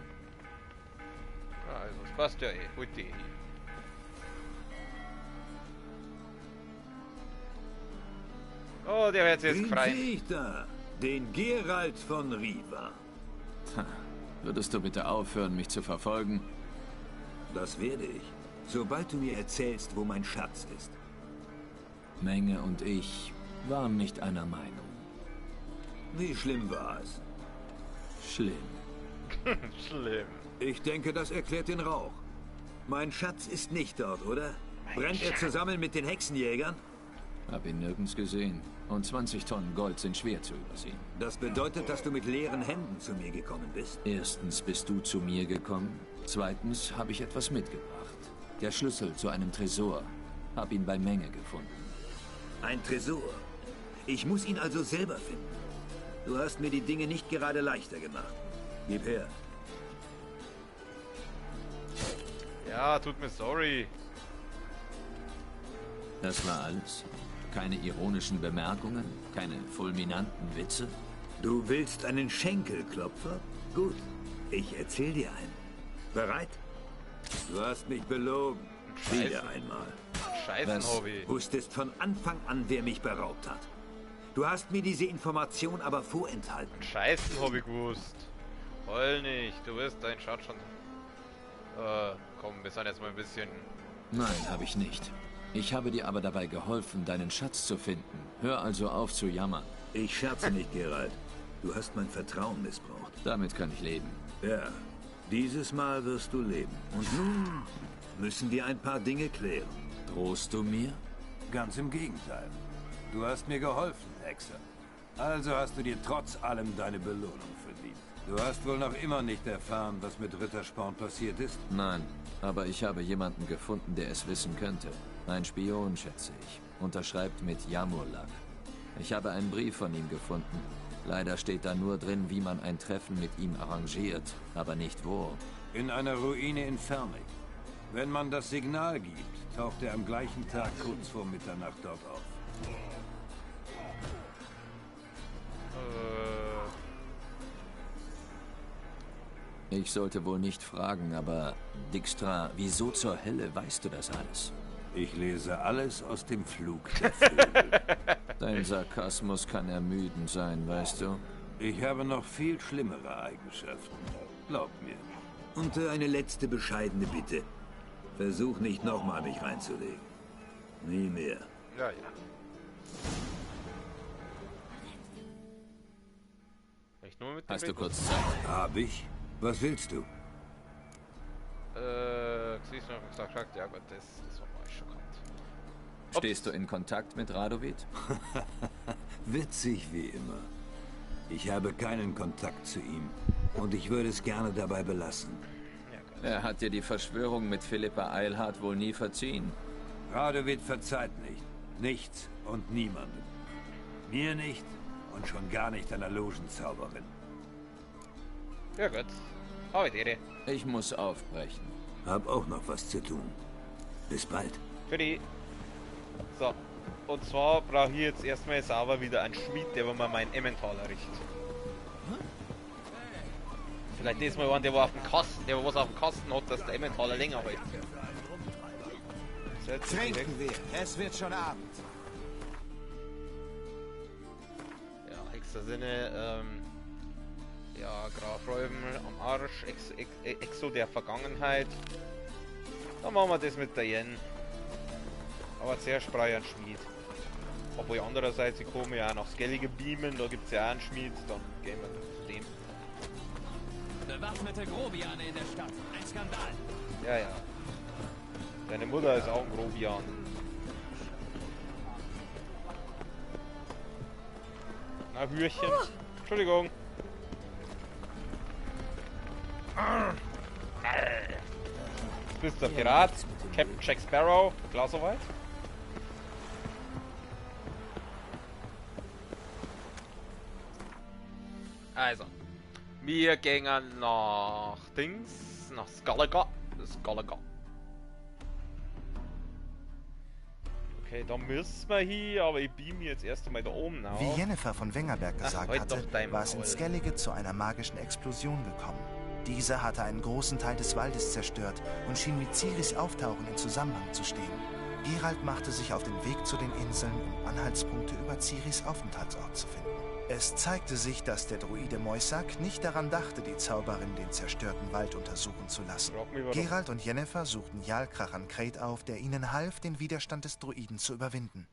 also, das passt ja eh. Wollte eh hier. Oh, der wird jetzt frei. Den sehe ich da. Den Geralt von Riva. Würdest du bitte aufhören, mich zu verfolgen? Das werde ich. Sobald du mir erzählst, wo mein Schatz ist. Menge und ich waren nicht einer Meinung. Wie schlimm war es? Schlimm. Schlimm. Ich denke, das erklärt den Rauch. Mein Schatz ist nicht dort, oder? Brennt er zusammen mit den Hexenjägern? Hab ihn nirgends gesehen. Und 20 Tonnen Gold sind schwer zu übersehen. Das bedeutet, dass du mit leeren Händen zu mir gekommen bist. Erstens bist du zu mir gekommen. Zweitens habe ich etwas mitgebracht. Der Schlüssel zu einem Tresor. Hab ihn bei Menge gefunden. Ein Tresor. Ich muss ihn also selber finden. Du hast mir die Dinge nicht gerade leichter gemacht. Gib her. Ja, tut mir sorry. Das war alles? Keine ironischen Bemerkungen? Keine fulminanten Witze? Du willst einen Schenkelklopfer? Gut, ich erzähl dir einen. Bereit? Du hast mich belogen. Wieder einmal. Scheißen-Hobby. Wusstest von Anfang an, wer mich beraubt hat. Du hast mir diese Information aber vorenthalten. Scheißen-Hobby gewusst. Voll nicht. Du wirst dein Schatz schon... komm, wir sind jetzt mal ein bisschen... Nein, habe ich nicht. Ich habe dir aber dabei geholfen, deinen Schatz zu finden. Hör also auf zu jammern. Ich scherze nicht, Geralt. Du hast mein Vertrauen missbraucht. Damit kann ich leben. Ja, dieses Mal wirst du leben. Und nun müssen wir ein paar Dinge klären. Drohst du mir? Ganz im Gegenteil. Du hast mir geholfen, Hexer. Also hast du dir trotz allem deine Belohnung verdient. Du hast wohl noch immer nicht erfahren, was mit Rittersporn passiert ist? Nein, aber ich habe jemanden gefunden, der es wissen könnte. Ein Spion, schätze ich. Unterschreibt mit Jamurlak. Ich habe einen Brief von ihm gefunden. Leider steht da nur drin, wie man ein Treffen mit ihm arrangiert, aber nicht wo. In einer Ruine in Fernig. Wenn man das Signal gibt, taucht er am gleichen Tag kurz vor Mitternacht dort auf. Ich sollte wohl nicht fragen, aber Dijkstra, wieso zur Hölle weißt du das alles? Ich lese alles aus dem Flug der Vögel. Dein Sarkasmus kann ermüdend sein, weißt du? Ich habe noch viel schlimmere Eigenschaften. Glaub mir. Und eine letzte bescheidene Bitte. Versuch nicht nochmal mich reinzulegen. Nie mehr. Ja, ja. Nur mit Hast du kurz Zeit? Hab ich. Was willst du? Siehst du noch gesagt, ja gut, das war mal schon gehabt. Stehst du in Kontakt mit Radovid? Witzig wie immer. Ich habe keinen Kontakt zu ihm. Und ich würde es gerne dabei belassen. Ja, er hat dir die Verschwörung mit Philippa Eilhart wohl nie verziehen. Radovid verzeiht nicht. Nichts und niemandem. Mir nicht und schon gar nicht einer Logenzauberin. Ja gut. Habe Ehre. Ich muss aufbrechen. Hab auch noch was zu tun. Bis bald. Für die. So. Und zwar brauche ich jetzt erstmal sauber wieder einen Schmied, der mir meinen Emmentaler errichtet. Vielleicht diesmal einen, der was auf dem Kasten hat, dass der Emmentaler länger hält. Trinken wir. Es wird schon Abend. Ja, Hexer Sinne, ja, Graf Räuben am Arsch, Exo der Vergangenheit. Dann machen wir das mit der Yen. Aber zuerst brauche ich einen Schmied. Obwohl andererseits, ich komme ja auch nach Skellige beamen, da gibt es ja auch einen Schmied, dann gehen wir zu dem. Bewaffnete Grobiane in der Stadt. Ein Skandal. Ja, ja. Deine Mutter ist auch ein Grobian. Na, Hürchen. Entschuldigung. Du bist der Pirat, Captain Jack Sparrow, klar soweit? Also, wir gehen nach nach Skellige. Okay, da müssen wir hier, aber ich beam jetzt erst einmal da oben auf. Wie Jennifer von Wengerberg gesagt halt hatte, war es in Skellige zu einer magischen Explosion gekommen. Diese hatte einen großen Teil des Waldes zerstört und schien mit Ciris Auftauchen in Zusammenhang zu stehen. Geralt machte sich auf den Weg zu den Inseln, um Anhaltspunkte über Ciris Aufenthaltsort zu finden. Es zeigte sich, dass der Druide Moisak nicht daran dachte, die Zauberin den zerstörten Wald untersuchen zu lassen. Geralt und Yennefer suchten Jarl Krachan Krayt auf, der ihnen half, den Widerstand des Druiden zu überwinden.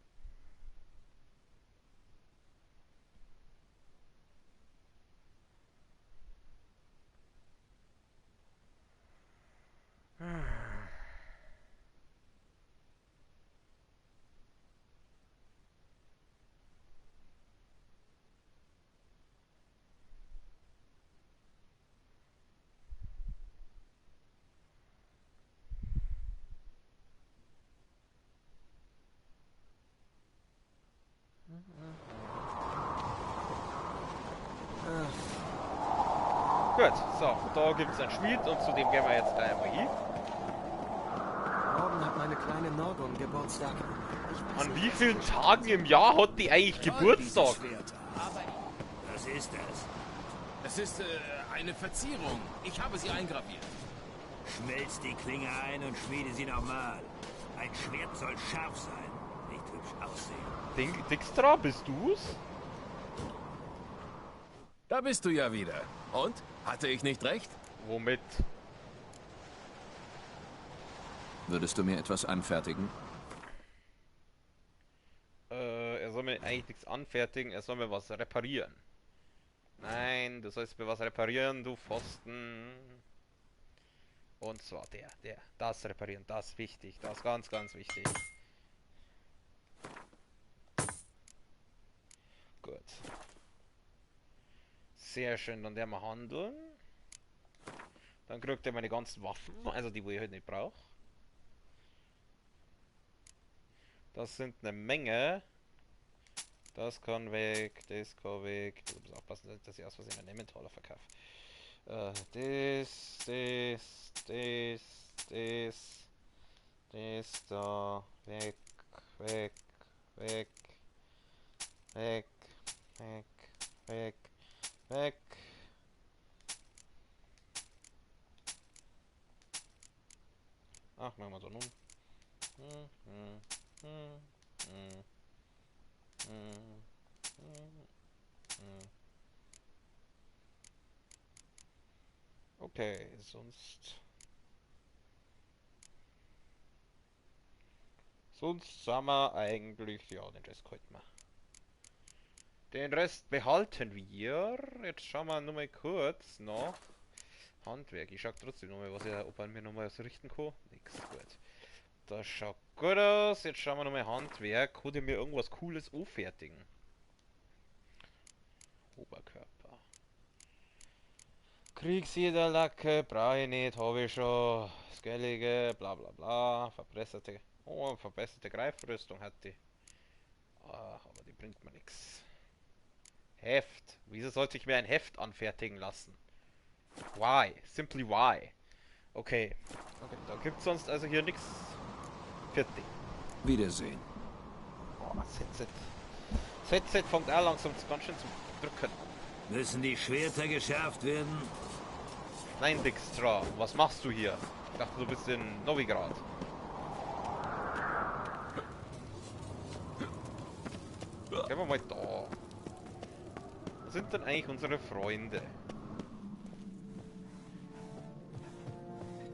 Gut, so, da gibt es einen Schmied und zu dem gehen wir jetzt gleich mal hin. Morgen hat meine kleine Norgon Geburtstag. An wie vielen Tagen im Jahr hat die eigentlich Geburtstag? Was ist das? Es ist eine Verzierung. Ich habe sie eingraviert. Schmelz die Klinge ein und schmiede sie nochmal. Ein Schwert soll scharf sein, nicht hübsch aussehen. Dijkstra, bist du's? Da bist du ja wieder. Und? Hatte ich nicht recht? Womit? Würdest du mir etwas anfertigen? Er soll mir eigentlich nichts anfertigen, er soll mir was reparieren. Nein, du sollst mir was reparieren, du Pfosten. Und zwar das reparieren, das ist wichtig, das ist ganz, ganz wichtig. Gut. Sehr schön, dann werden wir handeln. Dann kriegt er meine ganzen Waffen, also die, wo ich heute nicht brauche. Das sind eine Menge. Das kann weg, das kann weg. Du musst aufpassen, dass ich aus Versehen einen Emmentaler verkaufe. Das da, weg, weg, weg, weg, weg, weg, weg. Ach, machen wir so nun. Okay, sonst sind wir eigentlich, ja, den Rest halten wir. Den Rest behalten wir. Jetzt schauen wir nur mal kurz nach Handwerk. Ich schau trotzdem noch mal, ob er mir noch mal was richten kann. Nix, gut. Das schaut gut aus. Jetzt schauen wir noch mal Handwerk. Kann ich mir irgendwas Cooles anfertigen? Oberkörper. Kriegsjägerlacke, brauche ich nicht, habe ich schon. Skellige, bla bla bla. Verbesserte. Oh, verbesserte Greifrüstung hat die. Ach, aber die bringt mir nichts. Heft. Wieso sollte ich mir ein Heft anfertigen lassen? Why? Simply why? Okay. Da gibt es sonst also hier nichts. Fertig. Wiedersehen. Boah, ZZ fängt auch langsam ganz schön zum Drücken. Müssen die Schwerter geschärft werden? Nein, Dijkstra, was machst du hier? Ich dachte, du bist in Novigrad. Gehen wir mal da. Wo sind denn eigentlich unsere Freunde?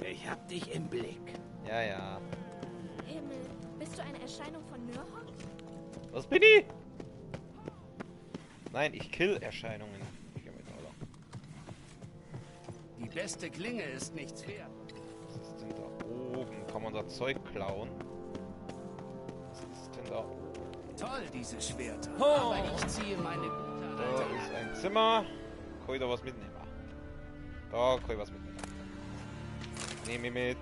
Ich hab dich im Blick. Ja, ja. Himmel, bist du eine Erscheinung von Nürhok? Was bin ich? Nein, ich kill Erscheinungen. Ich geh mal da. Die beste Klinge ist nichts wert. Was ist denn da oben? Kann man da Zeug klauen? Was ist denn da oben? Toll, diese Schwerter. Oh. Aber ich ziehe meine gute Da ist ein Zimmer. Kann ich da was mitnehmen? Da kann ich was mitnehmen. Nehme ich mit.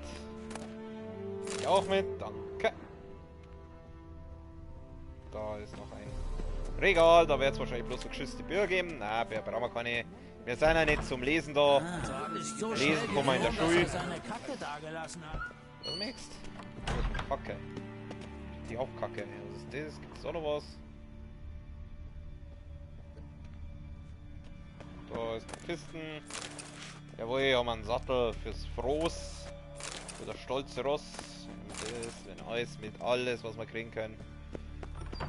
Ich auch mit. Danke. Da ist noch ein Regal. Da wird es wahrscheinlich bloß so geschützte Bücher geben. Na, wir brauchen wir keine. Wir sind ja nicht zum Lesen da. Lesen kommen wir in der Schule. Was machst du? Kacke. Die auch Kacke. Was ist das? Gibt's auch noch was? Da ist eine Kisten. Jawohl, haben wir einen Sattel fürs Froß. Für das stolze Ross. Und das, wenn alles mit alles, was wir kriegen können.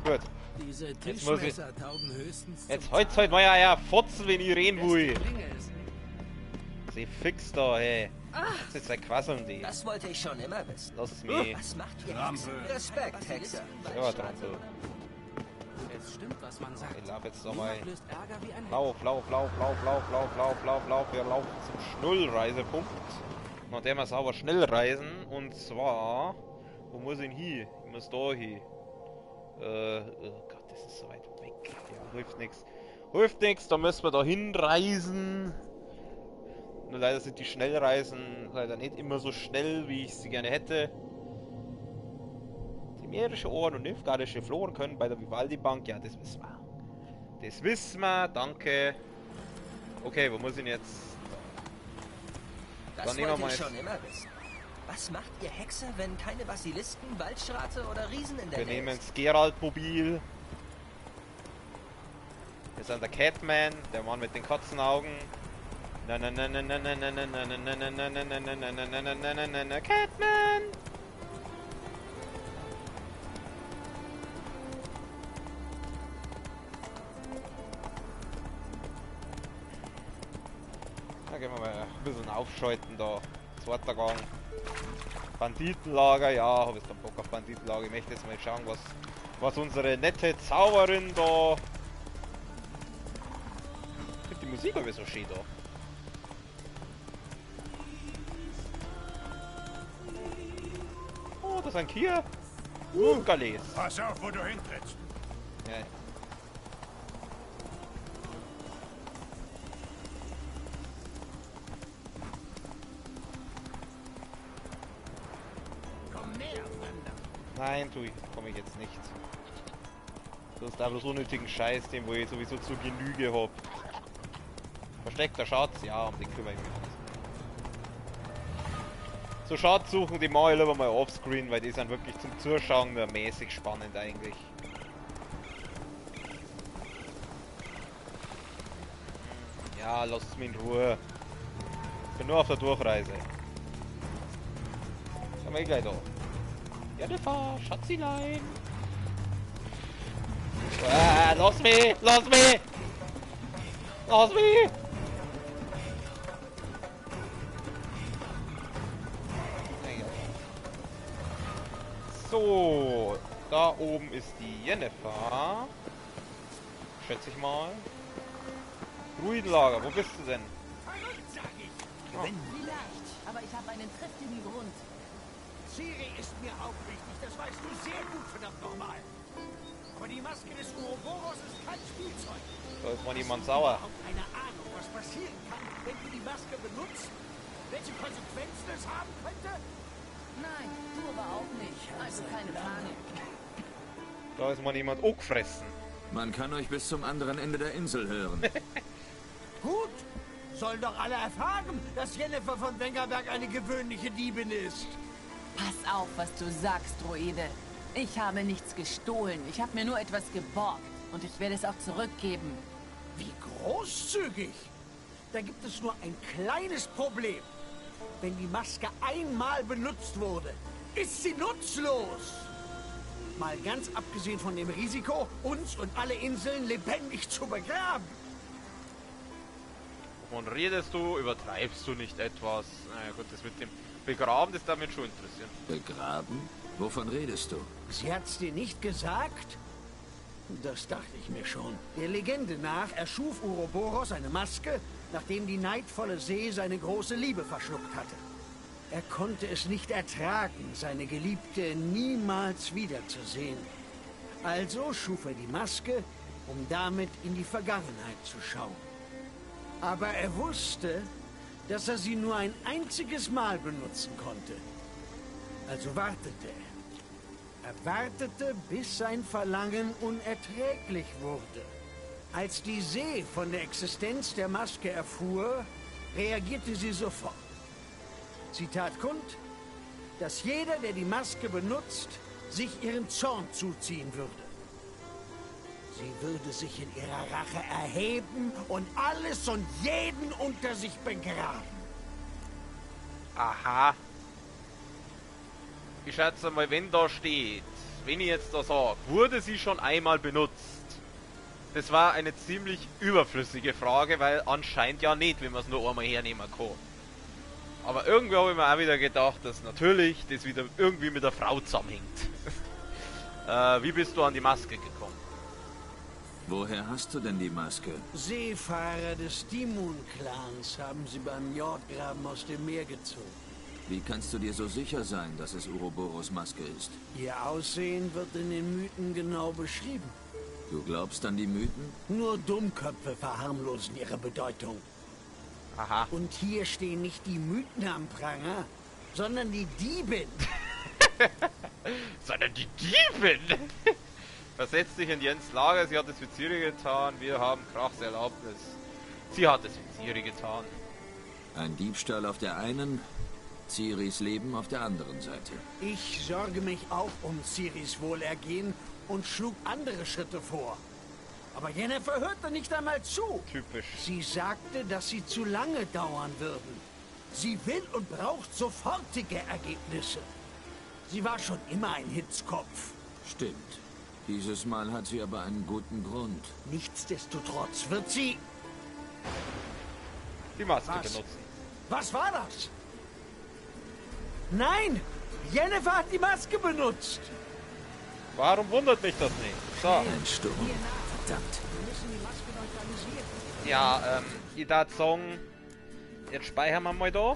Gut. Diese Jetzt muss ich. Tischmesser taugen höchstens Jetzt heute mal ja fotzen, wenn ich reden will. Sie fix da, hey. Das ist ein Quasseln, die. Das wollte ich schon immer wissen. Lass es mich. Was macht ihr Hexen? Respekt, Hexer. Ja, Trampel. Es stimmt, was man sagt. Ich lauf jetzt nochmal. Lauf. Wir laufen zum Schnullreisepunkt. Nachdem wir sauber schnell reisen. Und zwar. Wo muss ich hin? Ich muss da hin. Oh Gott, das ist so weit weg. Ja, hilft nichts. Hilft nichts, da müssen wir da hinreisen. Nur leider sind die Schnellreisen leider nicht immer so schnell, wie ich sie gerne hätte. Die mährische Ohren und nilfgaardische Floren können bei der Vivaldi Bank, ja, das wissen wir. Das wissen wir, danke. Okay, wo muss ich denn jetzt? Das wollte ich schon immer wissen. Was macht ihr Hexer, wenn keine Basilisken, Waldschrate oder Riesen in der Nähe Wir nehmen ist? das Geralt-Mobil. Wir sind der Catman, der Mann mit den Katzenaugen. Catman! Da gehen wir mal ein bisschen aufschalten da. Zweiter Gang. Banditenlager, ja, habe ich keinen Bock auf Banditenlager. Ich möchte jetzt mal schauen, was unsere nette Zauberin da. Ich finde die Musik aber so schön da. Oh, das sind hier Galets. Pass auf, wo du hintrittst. Ja. Nein, komme ich jetzt nicht. Du hast da bloß unnötigen Scheiß, den wo ich sowieso zu Genüge hab. Versteckter Schatz, ja, um den kümmere ich mich nicht. So Schatzsuchen, die mache ich lieber mal offscreen, weil die sind wirklich zum Zuschauen nur mäßig spannend eigentlich. Ja, lasst mich in Ruhe. Ich bin nur auf der Durchreise. Sind wir gleich da. Jennifer, Schatzilein. Lass mich! Lass mich! Lass mich! So, da oben ist die Jennifer. Schätze ich mal. Druidenlager, wo bist du denn? Oh. Vielleicht, aber ich habe einen triftigen Grund. Ciri ist mir auch wichtig, das weißt du sehr gut, verdammt nochmal. Aber die Maske des Ouroboros ist kein Spielzeug. Da ist mal jemand sauer. Hast du eine Ahnung, was passieren kann, wenn du die Maske benutzt? Welche Konsequenzen es haben könnte? Nein, du aber auch nicht. Also keine Panik. Da ist mal jemand gefressen. Man kann euch bis zum anderen Ende der Insel hören. Gut. Sollen doch alle erfahren, dass Jennifer von Wengerberg eine gewöhnliche Diebin ist. Pass auf, was du sagst, Druide. Ich habe nichts gestohlen. Ich habe mir nur etwas geborgt. Und ich werde es auch zurückgeben. Wie großzügig. Da gibt es nur ein kleines Problem. Wenn die Maske einmal benutzt wurde, ist sie nutzlos. Mal ganz abgesehen von dem Risiko, uns und alle Inseln lebendig zu begraben. Wovon redest du? Übertreibst du nicht etwas? Naja gut, das mit dem Begraben, das darf mich schon interessieren. Begraben? Wovon redest du? Sie hat's dir nicht gesagt? Das dachte ich mir schon. Der Legende nach erschuf Ouroboros eine Maske, nachdem die neidvolle See seine große Liebe verschluckt hatte. Er konnte es nicht ertragen, seine Geliebte niemals wiederzusehen. Also schuf er die Maske, um damit in die Vergangenheit zu schauen. Aber er wusste, dass er sie nur ein einziges Mal benutzen konnte. Also wartete er. Er wartete, bis sein Verlangen unerträglich wurde. Als die See von der Existenz der Maske erfuhr, reagierte sie sofort. Sie tat kund, dass jeder, der die Maske benutzt, sich ihren Zorn zuziehen würde. Sie würde sich in ihrer Rache erheben und alles und jeden unter sich begraben. Aha. Ich schätze mal, wenn da steht, wenn ich jetzt da sage, wurde sie schon einmal benutzt? Das war eine ziemlich überflüssige Frage, weil anscheinend ja nicht, wenn man es nur einmal hernehmen kann. Aber irgendwie habe ich mir auch wieder gedacht, dass natürlich das wieder irgendwie mit der Frau zusammenhängt. Wie bist du an die Maske gekommen? Woher hast du denn die Maske? Seefahrer des Dimun-Clans haben sie beim Jordgraben aus dem Meer gezogen. Wie kannst du dir so sicher sein, dass es Ouroboros Maske ist? Ihr Aussehen wird in den Mythen genau beschrieben. Du glaubst an die Mythen? Nur Dummköpfe verharmlosen ihre Bedeutung. Aha. Und hier stehen nicht die Mythen am Pranger, sondern die Diebin. Sondern die Diebin? Versetzt dich in Jens Lager, sie hat es für Ciri getan, wir haben Krachs Erlaubnis. Sie hat es für Ciri getan. Ein Diebstahl auf der einen, Ciris Leben auf der anderen Seite. Ich sorge mich auch um Ciris Wohlergehen und schlug andere Schritte vor. Aber Jennifer hörte nicht einmal zu. Typisch. Sie sagte, dass sie zu lange dauern würden. Sie will und braucht sofortige Ergebnisse. Sie war schon immer ein Hitzkopf. Stimmt. Dieses Mal hat sie aber einen guten Grund. Nichtsdestotrotz wird sie... Die Maske benutzen. Was war das? Nein! Jennifer hat die Maske benutzt! Warum wundert mich das nicht? So. Ein Sturm. Verdammt. Ja, ich darf sagen, jetzt speichern wir mal da.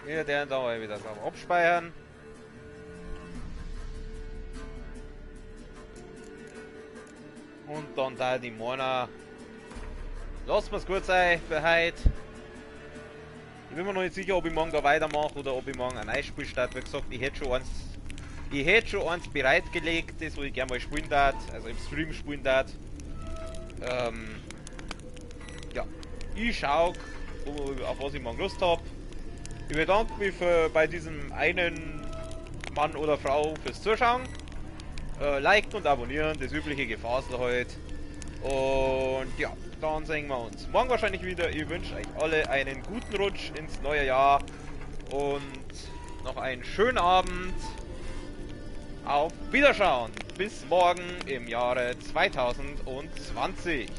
Wir werden da mal wieder sauber abspeichern. Und dann da die Mona. Lassen wir es gut sein für heute. Ich bin mir noch nicht sicher, ob ich morgen da weitermache oder ob ich morgen ein neues Spiel starte. Wie gesagt, ich hätte schon eins bereitgelegt, das wo ich gerne mal spielen darf, also im Stream spielen darf. Ja, ich schaue, auf was ich morgen Lust habe. Ich bedanke mich bei diesem einen Mann oder Frau fürs Zuschauen. Liken und abonnieren, das übliche Gefasel halt. Und ja, dann sehen wir uns morgen wahrscheinlich wieder. Ich wünsche euch alle einen guten Rutsch ins neue Jahr und noch einen schönen Abend. Auf Wiederschauen. Bis morgen im Jahre 2020.